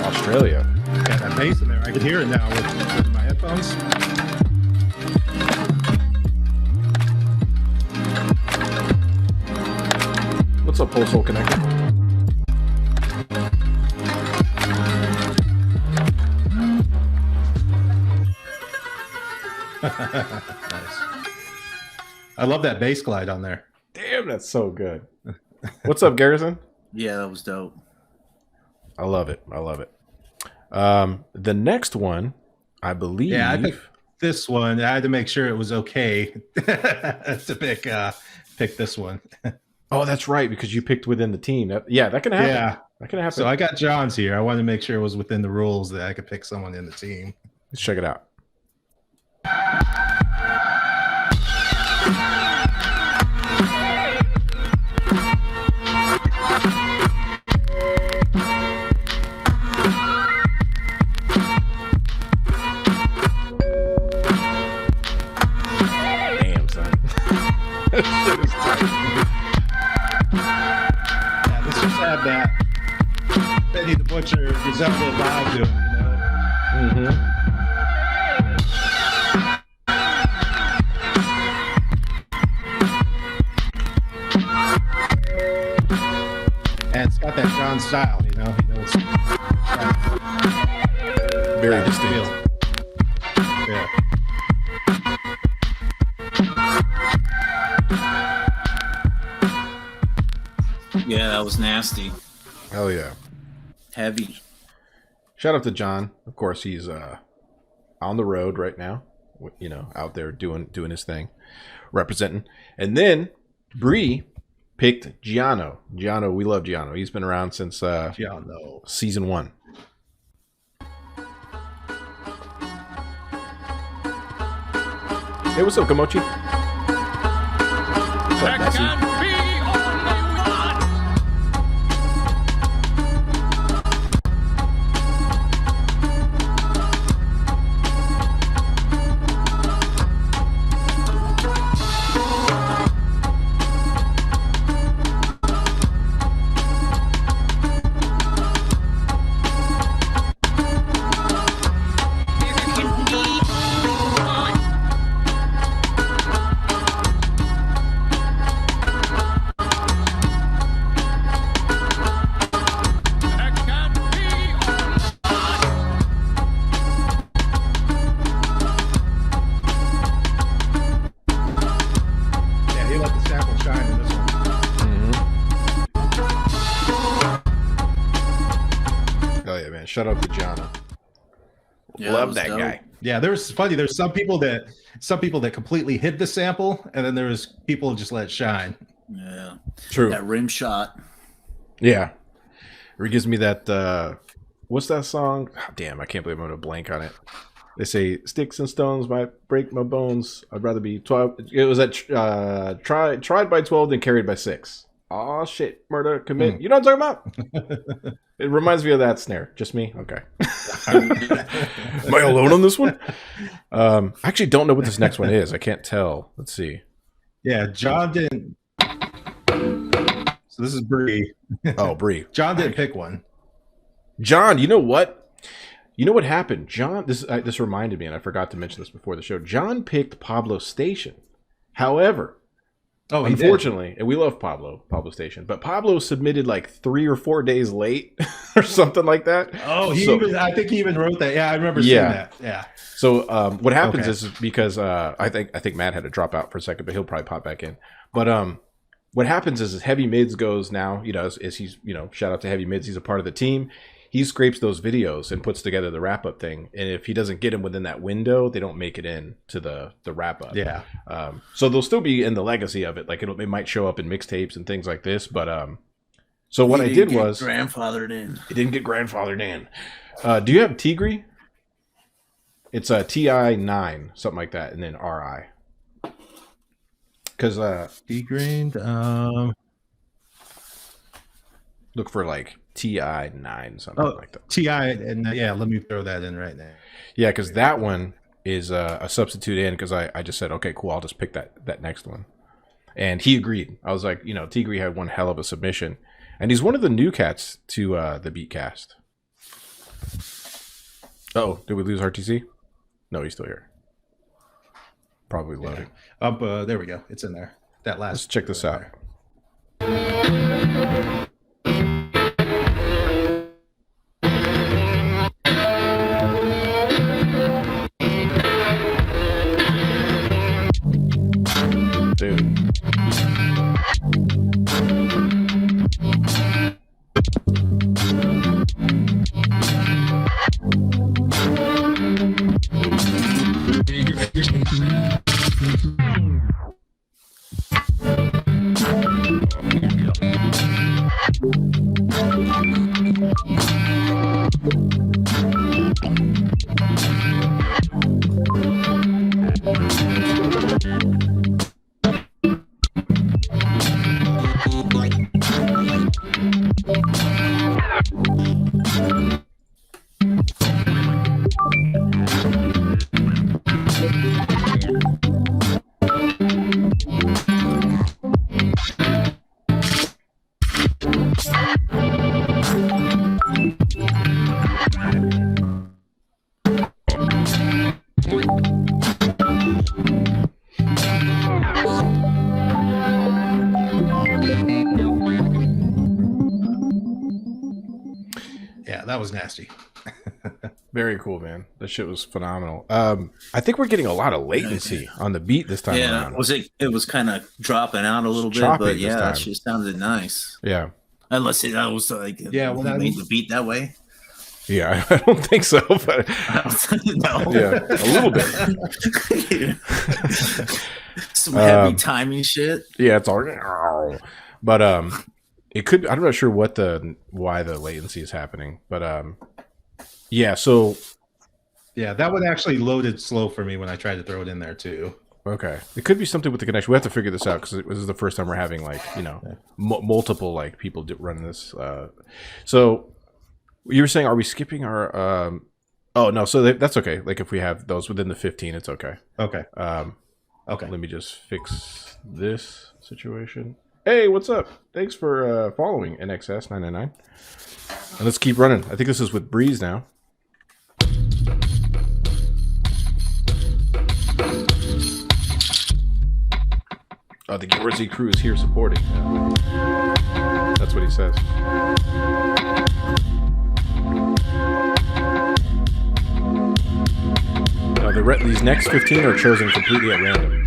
Australia. Got that bass in there. I can hear it now with my headphones. What's up, Pulse Hole Connector? Nice. I love that bass glide on there. Damn, that's so good. What's up, Garrison? Yeah, that was dope. I love it. The next one, I believe. Yeah, I picked this one. I had to make sure it was okay to pick this one. Oh, that's right, because you picked within the team. That can happen. Yeah, that can happen. So I got John's here. I wanted to make sure it was within the rules that I could pick someone in the team. Let's check it out. Damn, son. That shit is tight. Yeah, this just had that Benny the Butcher Griselda vibe to it, you know? Mm-hmm. And it's got that John style, you know. He knows. Very distinct. Yeah. Yeah, that was nasty. Hell yeah. Heavy. Shout out to John. Of course, he's on the road right now. You know, out there doing his thing, representing. And then Bree picked Giano. Giano, we love Giano. He's been around since season 1. Hey, what's up, Komochi? What's up, Messi? Shout out to Jono. Yeah, love that guy. Yeah, there's funny. There's some people that completely hid the sample, and then there's people who just let it shine. Yeah, True. That rim shot. Yeah, it gives me that. What's that song? Oh, damn, I can't believe I'm gonna blank on it. They say sticks and stones might break my bones. I'd rather be 12. It was that tried by 12 than carried by 6. Oh shit, murder commit. You know what I'm talking about? It reminds me of that snare. Just me? Okay. Am I alone on this one? I actually don't know what this next one is. I can't tell. Let's see. Yeah, John didn't. So this is Bree. Oh, Bree. John didn't pick one. John, you know what? You know what happened? John, this reminded me, and I forgot to mention this before the show. John picked Pablo Station. However, unfortunately, and we love Pablo Station, but Pablo submitted like 3 or 4 days late or something like that. Oh, I think he even wrote that. Yeah, I remember seeing that. Yeah. So what happens is because I think Matt had to drop out for a second, but he'll probably pop back in. But what happens is Heavy Mids goes now, as he's, shout out to Heavy Mids, he's a part of the team. He scrapes those videos and puts together the wrap up thing. And if he doesn't get them within that window, they don't make it in to the wrap up. Yeah. So they'll still be in the legacy of it. Like it might show up in mixtapes and things like this. But so what I did was grandfathered in. It didn't get grandfathered in. Do you have Tigre? It's a TI9, something like that, and then RI. Because D-grained. Look for like TI9, something like that. TI, and let me throw that in right now. Yeah, because that one is a substitute in, because I just said, okay, cool, I'll just pick that next one. And he agreed. I was like, Tigre had one hell of a submission. And he's one of the new cats to the Beatcast. Oh, did we lose RTC? No, he's still here. Probably loading. Yeah. There we go. It's in there. That last. Let's check this out. Dude. Yeah, that was nasty. Very cool, man. That shit was phenomenal. I think we're getting a lot of latency on the beat this time around. It was kind of dropping out a little bit, but yeah, that shit sounded nice. Yeah. Unless it was like made the beat that way. Yeah, I don't think so, but no. Yeah, a little bit. Some heavy timing shit. Yeah, it's all, but it could. I'm not sure why the latency is happening, but yeah. So yeah, that one actually loaded slow for me when I tried to throw it in there too. Okay, it could be something with the connection. We have to figure this out because this is the first time we're having multiple people running this. So you were saying, are we skipping our? Oh no, so that's okay. Like if we have those within the 15, it's okay. Okay. Okay. Let me just fix this situation. Hey, what's up? Thanks for following NXS999. And let's keep running. I think this is with Breeze now. Oh, the Yorzy crew is here supporting. Yeah. That's what he says. These next 15 are chosen completely at random.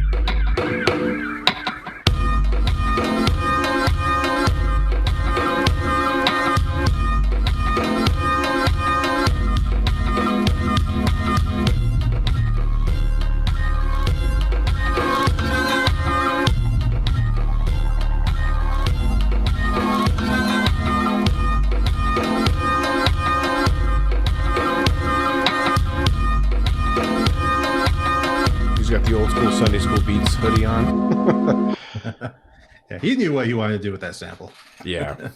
Sunday School Beats hoodie on. Yeah, he knew what he wanted to do with that sample. Yeah.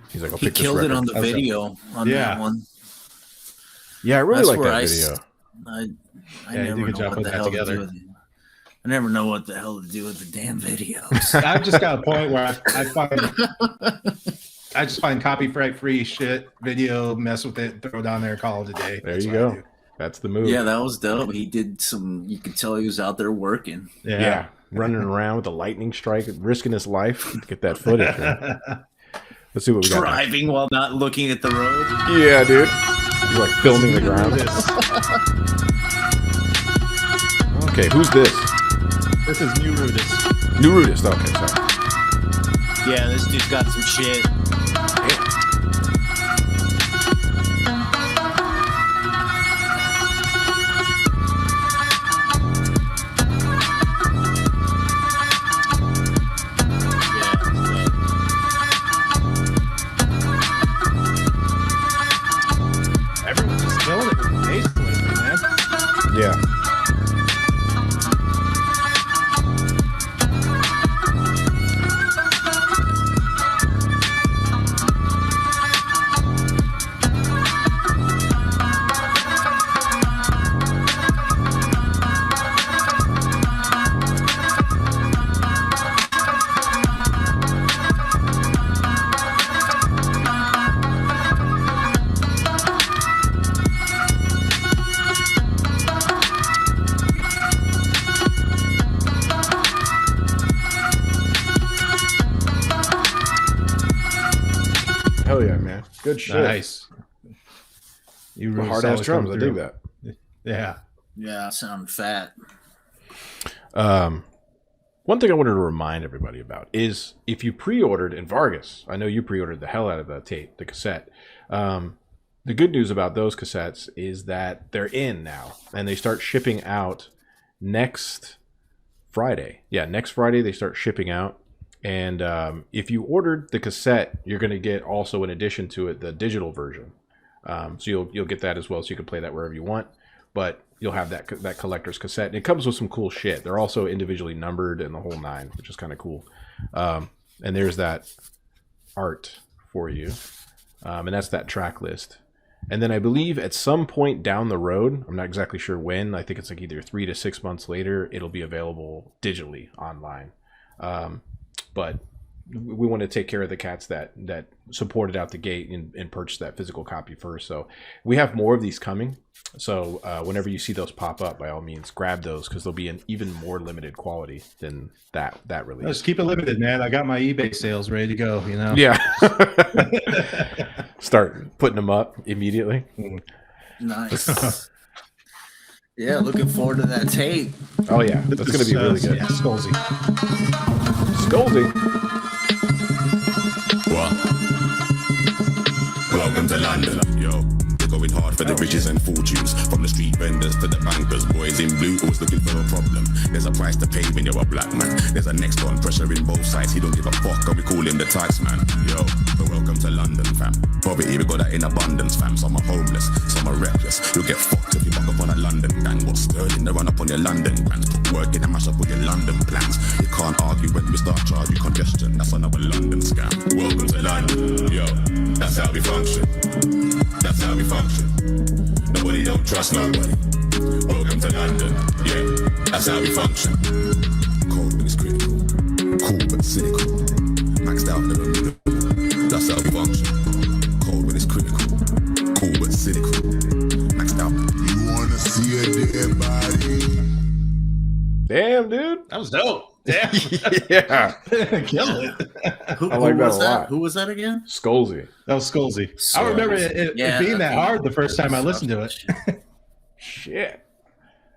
He's like, I'll He pick this killed it record. on the video on that one. Yeah, I really That's like where that video. I Yeah, never you did a good know job what putting the that hell to together. do with it. I never know what the hell to do with the damn videos. I've just got a point where I just find copyright free shit, video, mess with it, throw it down there, call it a day. There That's you what I go. do. That's the move. Yeah, that was dope. He did some. You could tell he was out there working. Yeah. Running around with a lightning strike, risking his life to get that footage. Man. Let's see what we got. Driving while not looking at the road. Yeah, dude. He's like filming the ground. Okay, who's this? This is New Rudis. New Rudis. Okay, sorry. Yeah, this dude's got some shit. Everyone's just killing it with the bass lately, man. Yeah. Hell yeah, man. Good shit. Nice. You Hard ass drums. I dig that. Yeah. Yeah, sound fat. One thing I wanted to remind everybody about is if you pre-ordered in Vargas, I know you pre-ordered the hell out of the tape, the cassette. The good news about those cassettes is that they're in now, and they start shipping out next Friday. Yeah, next Friday they start shipping out. And if you ordered the cassette, you're going to get also in addition to it the digital version. So you'll get that as well, so you can play that wherever you want. But you'll have that collector's cassette. And it comes with some cool shit. They're also individually numbered and the whole nine, which is kind of cool. And there's that art for you. And that's that track list. And then I believe at some point down the road, I'm not exactly sure when, I think it's like either 3 to 6 months later, it'll be available digitally online. But we want to take care of the cats that supported out the gate and purchased that physical copy first. So we have more of these coming. So whenever you see those pop up, by all means, grab those because they'll be an even more limited quality than that release. Just keep it limited, man. I got my eBay sales ready to go, you know? Yeah. Start putting them up immediately. Nice. Yeah, looking forward to that tape. Oh, yeah. That's going to be really good. Yeah, Skolzy. Skolzy. What? Welcome to London, yo. We're going hard for the riches and fortunes. From the street vendors to the bankers, boys in blue always looking for a problem. There's a price to pay when you're a black man. There's a next on pressure in both sides. He don't give a fuck, and we call him the tax man. Yo, but welcome to London, fam. Poverty, we got that in abundance, fam. Some are homeless, some are reckless. You'll get fucked if you buck up on a London gang. What's sterling? They run up on your London plans. Put work in and mash up all your London plans. You can't argue when we start charging congestion. That's another London scam. Welcome to London, yo. That's how we function. That's how we function. Nobody don't trust nobody. Welcome to London, yeah. That's how we function. Cold but it's critical. Cool but cynical. Maxed out, never middle. That's how we function. Cold but it's critical. Cool but cynical. Maxed out. You wanna see a dead body? Damn, dude. That was dope. Damn. Yeah. Kill it. Who, I like who that was a that? lot. Who was that again? Skolzy. That was Skolzy. I remember it Yeah, being that okay. hard the first time I listened to it. Shit.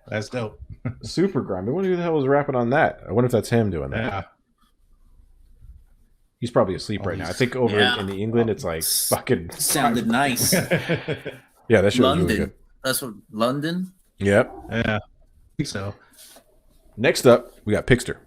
That's dope. Super grimy. I wonder who the hell was rapping on that. I wonder if that's him doing that. Yeah. He's probably asleep right now. I think over Yeah. in the England, it's like fucking Sounded nice. Yeah, that shit was London. really good. That's what London. Yep. Yeah. I think so. Next up, we got Pixter.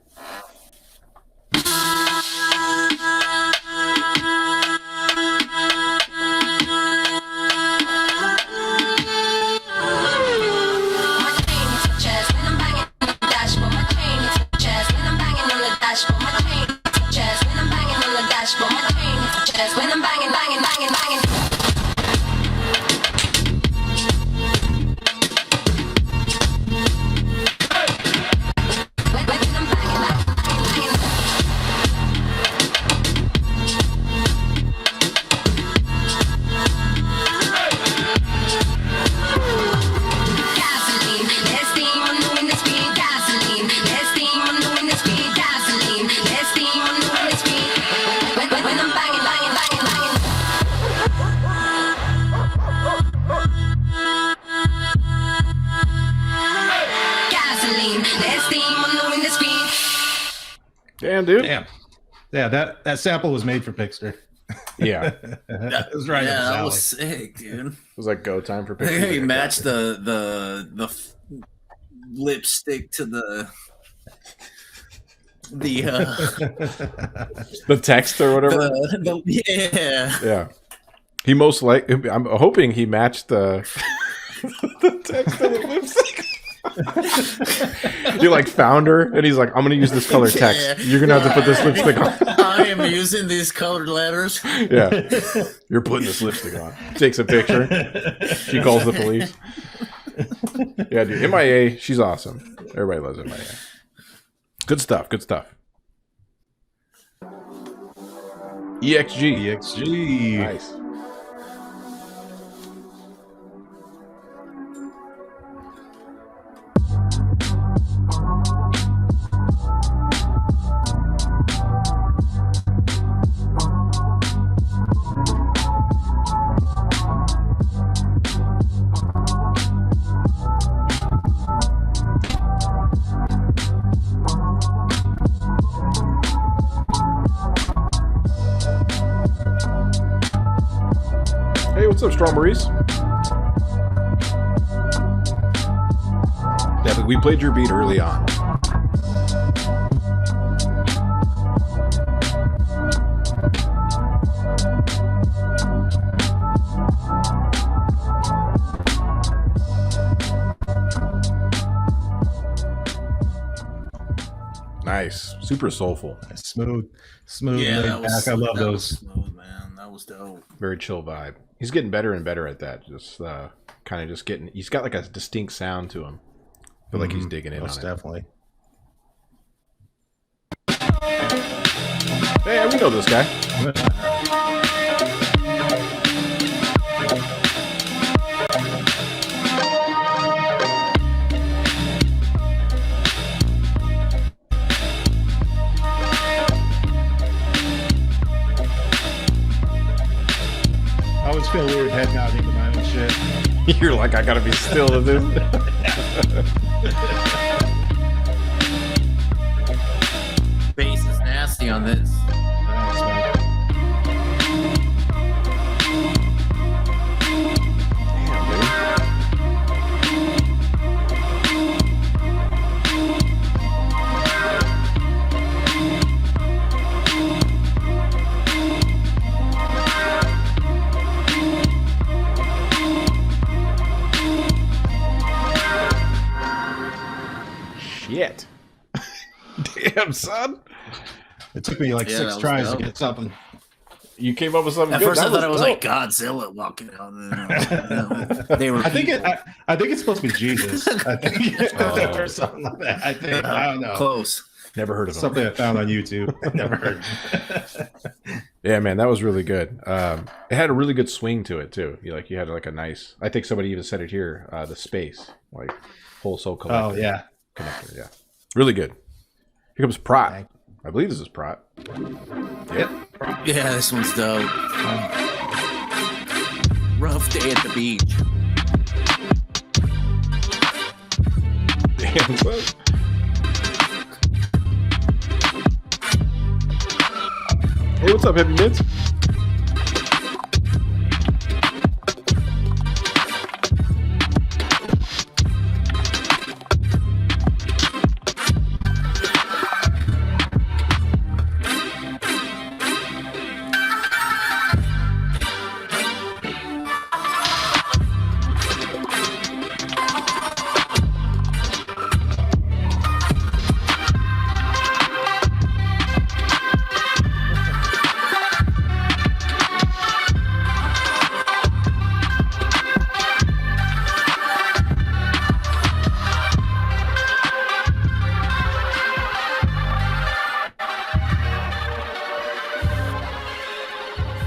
man, dude. Damn. Yeah, that sample was made for Pixter. Yeah. It was right. Yeah, up his that alley. was sick, dude. It was like go time for pictures. Hey, match the lipstick to the the text or whatever. Yeah. Yeah. He most like. I'm hoping he matched the the text of the lipstick. You like found her, and he's like, "I'm gonna use this color text. Yeah. You're gonna have to put this lipstick on." I am using these colored letters. Yeah, you're putting this lipstick on. Takes a picture. She calls the police. Yeah, dude. MIA, she's awesome. Everybody loves MIA. Good stuff. Good stuff. EXG. Nice. Hey, what's up, Strawberries? Yeah, but we played your beat early on. Nice. Super soulful. Smooth, Yeah, laid that was, back. I love that those. was smooth, man. That was dope. Very chill vibe. He's getting better and better at that. Just kind of just getting. He's got like a distinct sound to him. I feel like he's digging in Most on it. definitely. Hey, we know this guy. I always feel weird heading out into my own shit. You're like, I gotta be still to this. Bass is nasty on this. Thanks, man. Shit. Damn, son. It took me like Yeah, that 6 was tries dope. to get something. You came up with something At good. first, I That thought it was dope. like Godzilla walking out. They were. I think it's supposed to be Jesus. I think or something like that. I don't know. Close. Never heard of him. Something I found on YouTube. Never heard. Yeah, man, that was really good. It had a really good swing to it too. You had like a nice. I think somebody even said it here. The space, like whole soul collector. Oh yeah. Connector. Yeah, really good. Here comes Prot. I believe this is Prot. Yep. Yeah, this one's dope. Rough day at the beach. Damn, son. Hey, what's up, Heavy Mitts?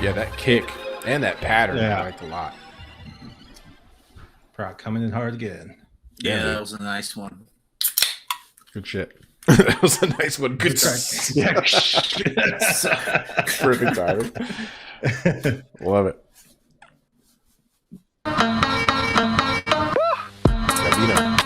Yeah, that kick and that pattern I liked a lot. Prot coming in hard again. Yeah, that was a nice one. Good shit. That was a nice one. Good try. Yeah. Perfect timing. Love it. Gabino.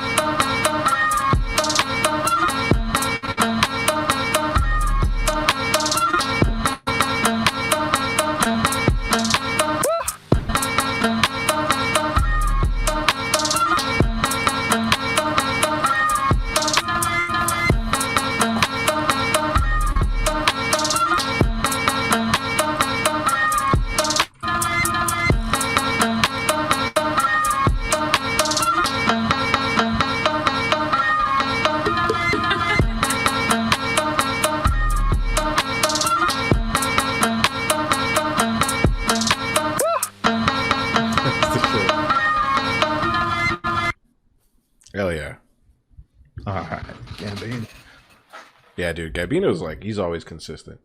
Yeah, dude, Gabino's like, he's always consistent.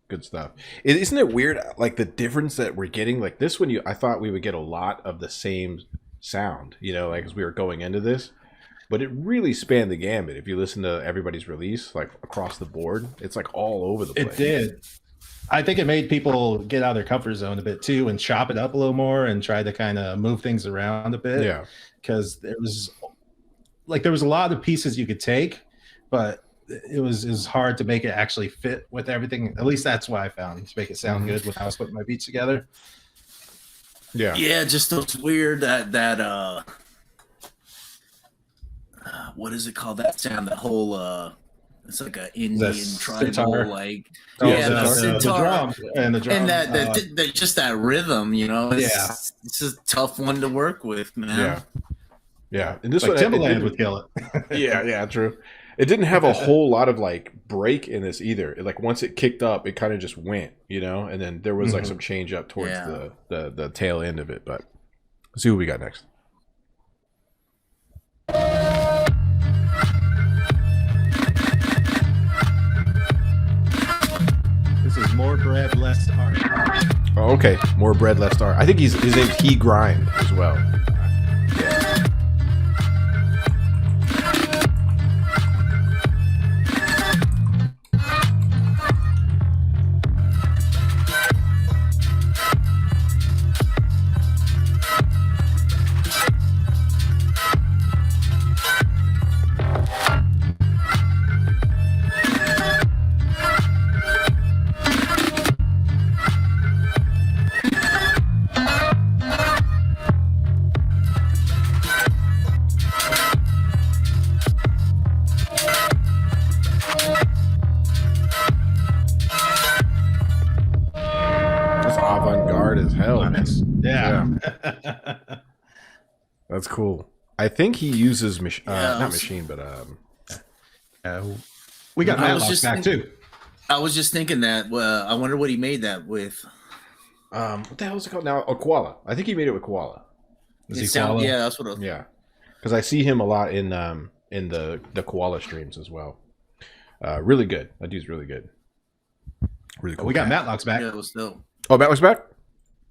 Good stuff. Isn't it weird, like the difference that we're getting? Like this one, I thought we would get a lot of the same sound, you know, like as we were going into this. But it really spanned the gambit. If you listen to everybody's release, like across the board, it's like all over the place. It did. I think it made people get out of their comfort zone a bit too and chop it up a little more and try to kind of move things around a bit. Yeah. Because there was a lot of pieces you could take, but it was hard to make it actually fit with everything. At least that's what I found, to make it sound good when I was putting my beats together. Yeah. Yeah, just those weird what is it called? That sound, the whole it's like an Indian tribal sitar? like The sitar. drum and the drum. And that just that rhythm, you know. It's a tough one to work with, man. Yeah. And this like one, Timbaland would kill it. yeah, true. It didn't have a whole lot of like break in this either. Like once it kicked up, it kind of just went, you know, and then there was like some change up towards the tail end of it. But let's see what we got next. This is More Bread, Less Art. Oh, okay. More bread, less art. I think his name's He Grind as well. Yeah. That's cool. I think he uses not machine, but we got Mattlocks back too. I was just thinking that. I wonder what he made that with. What the hell is it called now? A koala. I think he made it with koala. Yeah, that's what. Yeah, because I see him a lot in the koala streams as well. Really good. That dude's really good. Really cool. We got Mattlocks back. Yeah, it was still. Oh, Mattlocks back.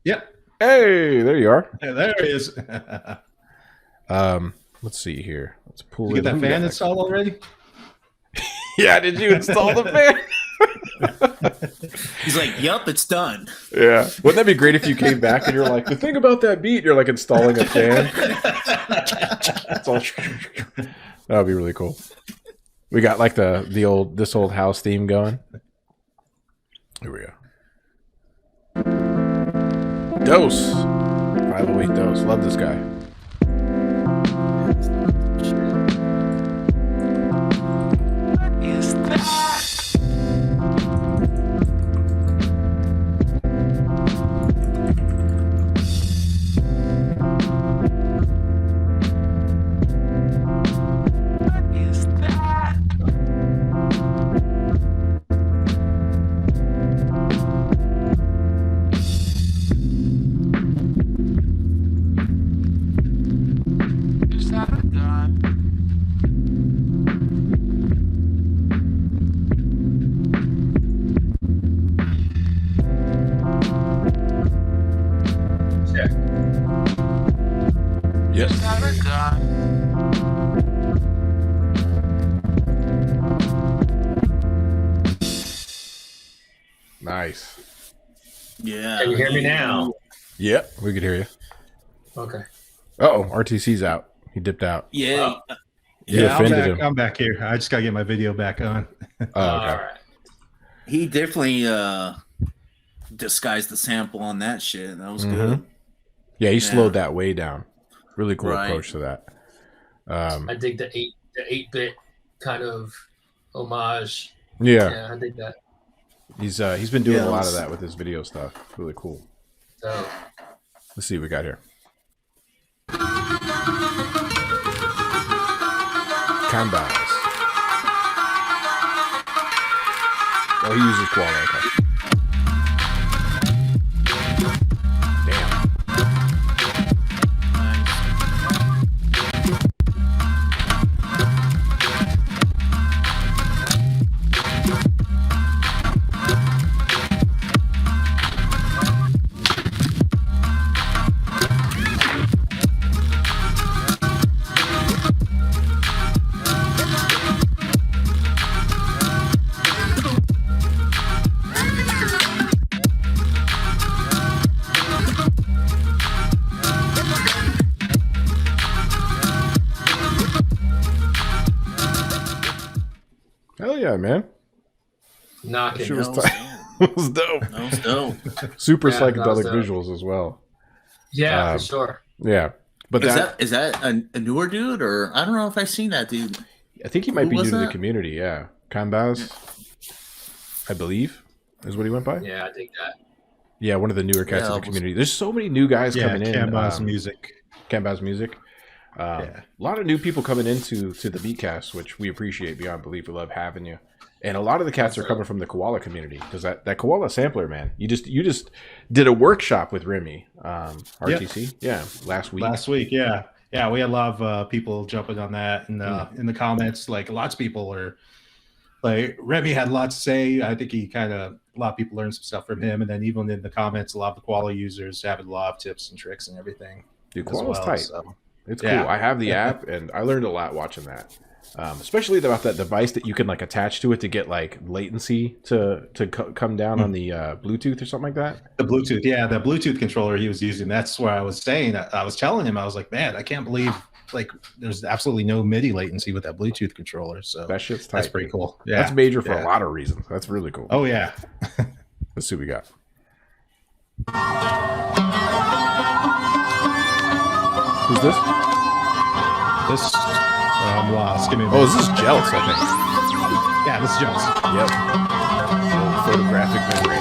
Yep. Hey, there you are. Yeah, there he is. Let's see here. Let's pull. Did you get that fan installed already? Yeah, did you install the fan? He's like, "Yup, it's done." Yeah, wouldn't that be great if you came back and you're like, the thing about that beat, you're like installing a fan. It's all that would be really cool. We got like this old house theme going. Here we go. Dose 508 Dose. Love this guy. Is that? Nice. Yeah. Can you hear me now? Yep, we could hear you. Okay. Uh-oh, RTC's out. He dipped out. Yeah. You offended him. I'm back here. I just gotta get my video back on. Oh, okay. All right. He definitely disguised the sample on that shit. That was good. Yeah, he slowed that way down. Really cool approach to that. I dig the 8-bit kind of homage. Yeah, I dig that. He's been doing a lot of that with his video stuff. Really cool. So Let's see what we got here. Combats. Oh, he uses koala. Okay. Damn. Yeah, man. Knocking. Shit was That was tight. It was dope. That was dope. Super Yeah, that was psychedelic dope. visuals as well. Yeah, Um, for sure. Yeah, but Is that a newer dude, or I don't know if I've seen that dude. I think he might Who be new was to the that? community. Yeah, Kambaz, I believe, is what he went by. Yeah, I think that. Yeah, one of the newer cats Yeah, in the it was- community. There's so many new guys Yeah, coming in. Cambaz music. Kambaz music. Yeah. A lot of new people coming into the Beatcast, which we appreciate beyond belief. We love having you. And a lot of the cats are coming from the koala community because that koala sampler, man. You just did a workshop with Remy, RTC, last week. Last week, yeah, we had a lot of people jumping on that, and in the comments, like lots of people are like Remy had a lot to say. I think a lot of people learned some stuff from him, and then even in the comments, a lot of the koala users having a lot of tips and tricks and everything. Dude, as koala's well, tight. so. It's Yeah. cool. I have the app, and I learned a lot watching that. Especially about that device that you can like attach to it to get like latency to come down on the Bluetooth or something like that. The Bluetooth, the Bluetooth controller he was using. That's where I was saying. I was telling him, I was like, man, I can't believe like there's absolutely no MIDI latency with that Bluetooth controller. So That shit's tight. that's pretty cool. Yeah, That's major for a lot of reasons. That's really cool. Oh yeah. Let's see what we got. Who's this? This I'm lost. Give me a Oh, minute. this is Jelts, I think. Yeah, this is Jones. Yep. The old photographic memory.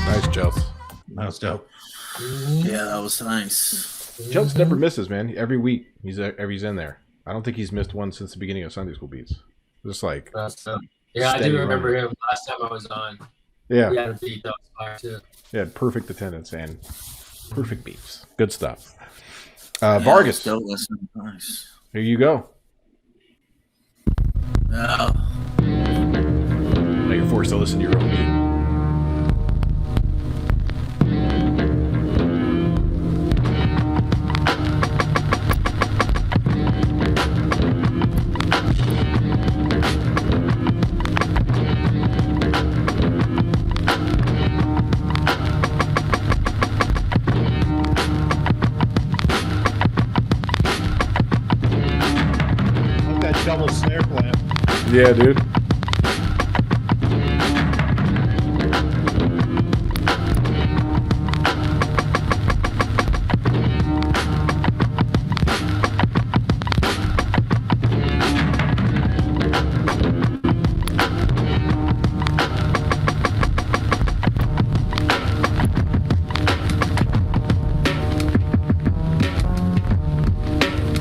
Nice, Jelts. That was dope. Yeah, that was nice. Jelts never misses, man. Every week he's in there. I don't think he's missed one since the beginning of Sunday School Beats. Just like That's yeah, I steady do remember running. him last time I was on. yeah, He had a beat that was fire too. he had perfect attendance and perfect beats. Good stuff. Yeah, Vargas, still listening. Nice. here you go. Oh, Now you're forced to listen to your own beat. Like that double snare plant. Yeah, dude.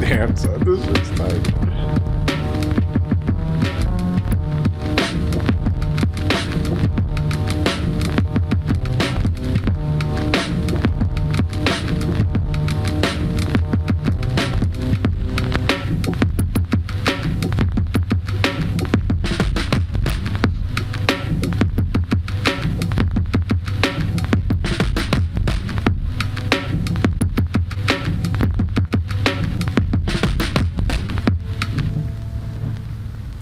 Damn, son, this shit's tight.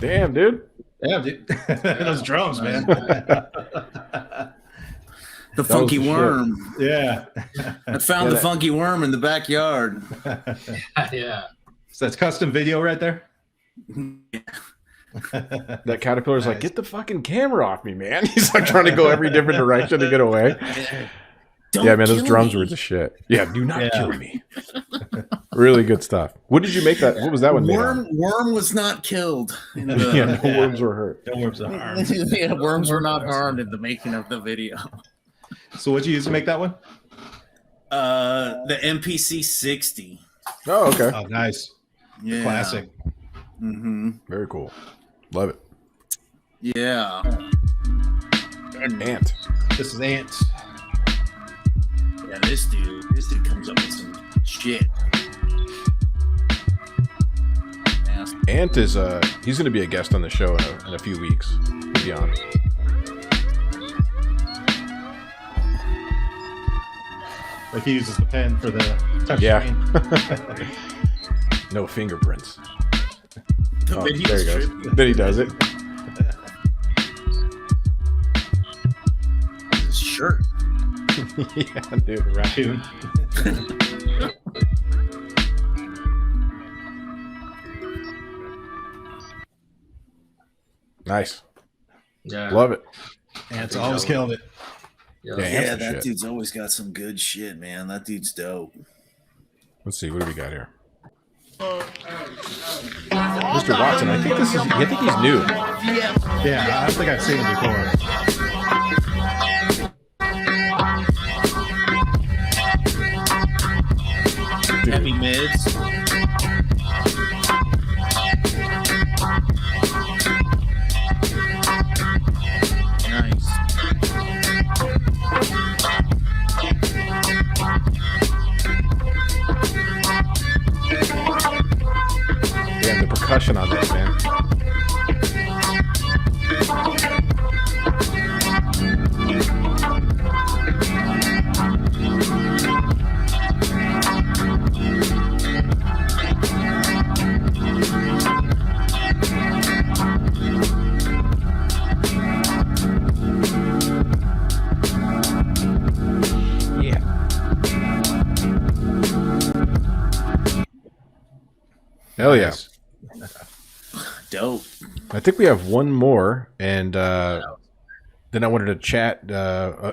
Damn, dude. Yeah, dude. Those drums, man. the was funky the shit. worm. Yeah. I found the funky worm in the backyard. Yeah. So that's custom video right there. That caterpillar's like, get the fucking camera off me, man. He's like trying to go every different direction to get away. Don't Yeah, man, those kill drums me. were the shit. Yeah, do not Yeah. kill me. Really good stuff. What did you make that? What was that one made on? Worm was not killed. In Yeah, the, no worms were hurt. No worms are harmed. yeah, worms were not harmed in the making of the video. So what'd you use to make that one? The MPC 60. Oh, okay. Oh, nice. Yeah. Classic. Mm-hmm. Very cool. Love it. Yeah. Ant. This is Ant. Yeah, this dude comes up with some shit. Yeah. Ant is he's going to be a guest on the show in a few weeks. He'll be on. Like he uses the pen for the touch screen. No fingerprints. Oh, But he there was he goes. tripping. Then he does it. His shirt. Yeah, dude. Raccoon. Nice. Yeah. Love it. Ant's always killed it. Yeah. Yeah. Yeah, some that shit. dude's always got some good shit, man. That dude's dope. Let's see. What do we got here? Mr. Watson. I think he's new. Yeah, I think I've seen him before. Heavy mids. Nice. Yeah, the percussion on this, man. Yeah. Hell yeah. Dope. I think we have one more, and then I wanted to chat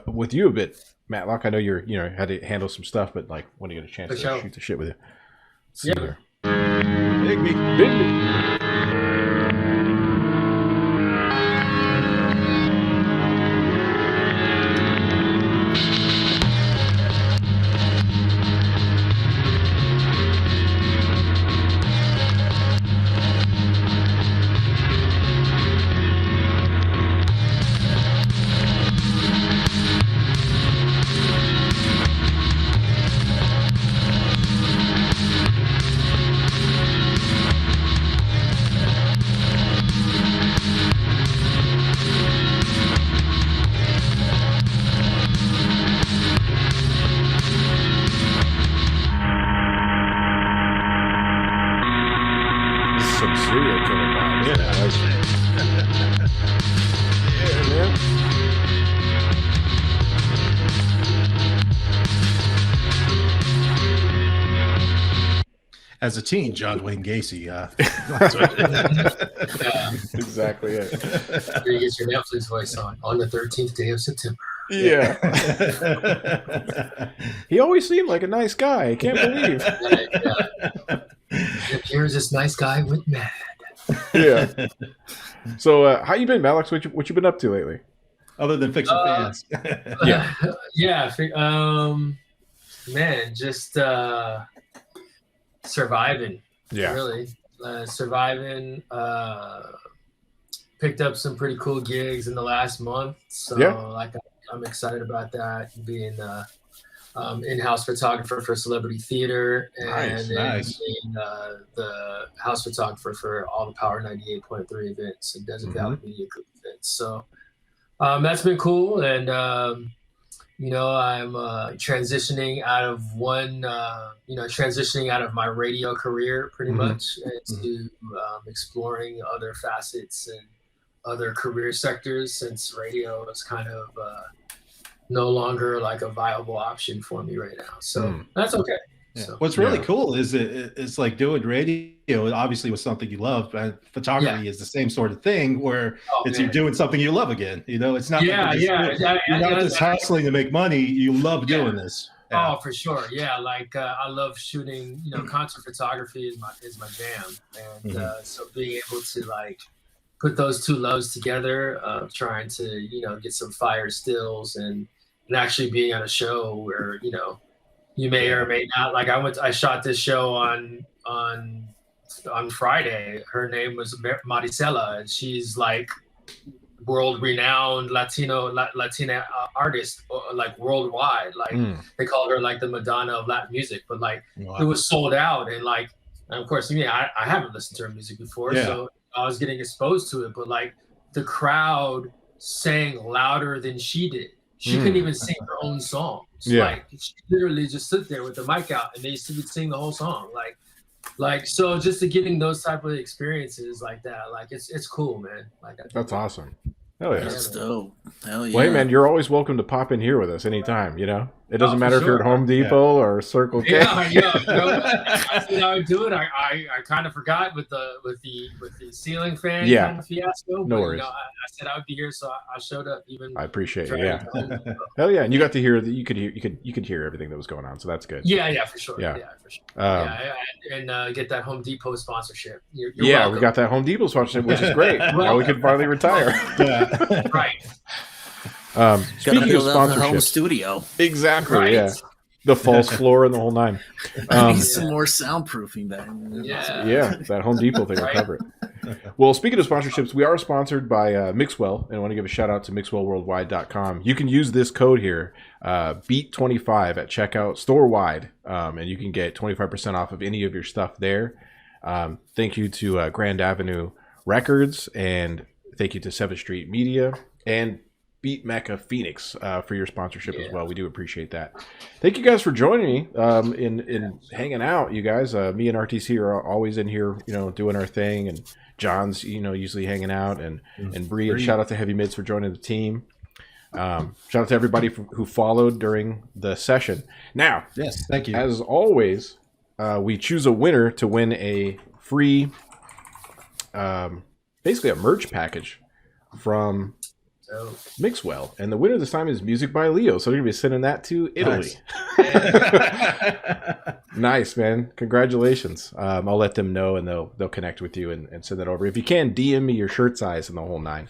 with you a bit, Matlock. I know you're, had to handle some stuff, but like, want to get a chance For to sure. shoot the shit with you. Let's see Yeah. here. Big. This is some serial killer vibes. Yeah. I like it. Yeah, man. As a teen, John Wayne Gacy. Yeah. Exactly it. Here you get your Netflix voice on the 13th day of September. Yeah. He always seemed like a nice guy. I can't believe. It appears this nice guy went mad. Yeah. So, how you been, Matlock? What you been up to lately? Other than fixing fans. Yeah. Man, just surviving. Yeah. Really. Surviving. Picked up some pretty cool gigs in the last month. So Yeah. I'm excited about that, being in-house photographer for celebrity theater and Nice. being the house photographer for all the Power 98.3 events and Desert Valley Media Group events. So that's been cool. And, I'm transitioning out of transitioning out of my radio career pretty much into exploring other facets and other career sectors, since radio is kind of no longer like a viable option for me right now. So that's okay. Yeah. So, What's really cool is it's like doing radio obviously was something you love, but photography is the same sort of thing where you're doing something you love again. It's not you're not just hustling to make money. You love doing this. Oh, for sure. Yeah. Like I love shooting, concert photography is my jam. And so being able to like put those two loves together, trying to, get some fire stills and actually being on a show where, you may or may not, like I shot this show on Friday. Her name was Maricela, and she's like world-renowned Latina artist, like worldwide. Like they called her like the Madonna of Latin music, but like it was sold out, and like, and of course, I haven't listened to her music before, so I was getting exposed to it, but like the crowd sang louder than she did. She couldn't even sing her own songs. Like she literally just stood there with the mic out, and they would sing the whole song. Like so, just to getting those type of experiences like that, like it's cool, man. Like that's awesome. Hell yeah, that's dope. Hell yeah. Well, hey man, you're always welcome to pop in here with us anytime. You know, it doesn't matter if you're at Home Depot or Circle K. I said I would do it. I kind of forgot with the ceiling fan kind of fiasco. No worries. I said I would be here, so I showed up. Even I appreciate it. Yeah. Hell yeah, and you got to hear that. You could hear everything that was going on, so that's good. Yeah, for sure. Yeah, for sure. And get that Home Depot sponsorship. You're welcome. We got that Home Depot sponsorship, which is great. Now we can finally retire. Right. Speaking of sponsorship, home studio. Exactly. Right. Yeah. The false floor and the whole nine. Need some more soundproofing back. Yeah, that Home Depot thing will cover it. Well, speaking of sponsorships, we are sponsored by Mixwell, and I want to give a shout out to mixwellworldwide.com. You can use this code here, BEAT25 at checkout store-wide, and you can get 25% off of any of your stuff there. Thank you to Grand Avenue Records, and thank you to 7th Street Media, and Beat Mecca Phoenix for your sponsorship as well. We do appreciate that. Thank you guys for joining me in hanging out, you guys. Me and RTC are always in here, doing our thing, and John's, usually hanging out, and Bree. And shout out to Heavy Mids for joining the team. Shout out to everybody who followed during the session. Now, yes, thank you. As always, we choose a winner to win a free, basically a merch package from Mixwell, and the winner this time is Music by Leo, so we're gonna be sending that to Italy. Nice, man. Congratulations. I'll let them know, and they'll connect with you and send that over. If you can, DM me your shirt size and the whole nine.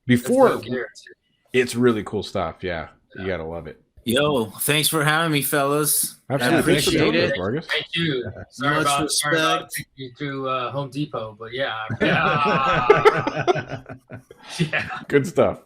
It's really cool stuff. You gotta love it. Yo, thanks for having me, fellas. Absolutely. I appreciate it. Vargas. Thank you. Sorry about taking you through Home Depot, but yeah. Good stuff.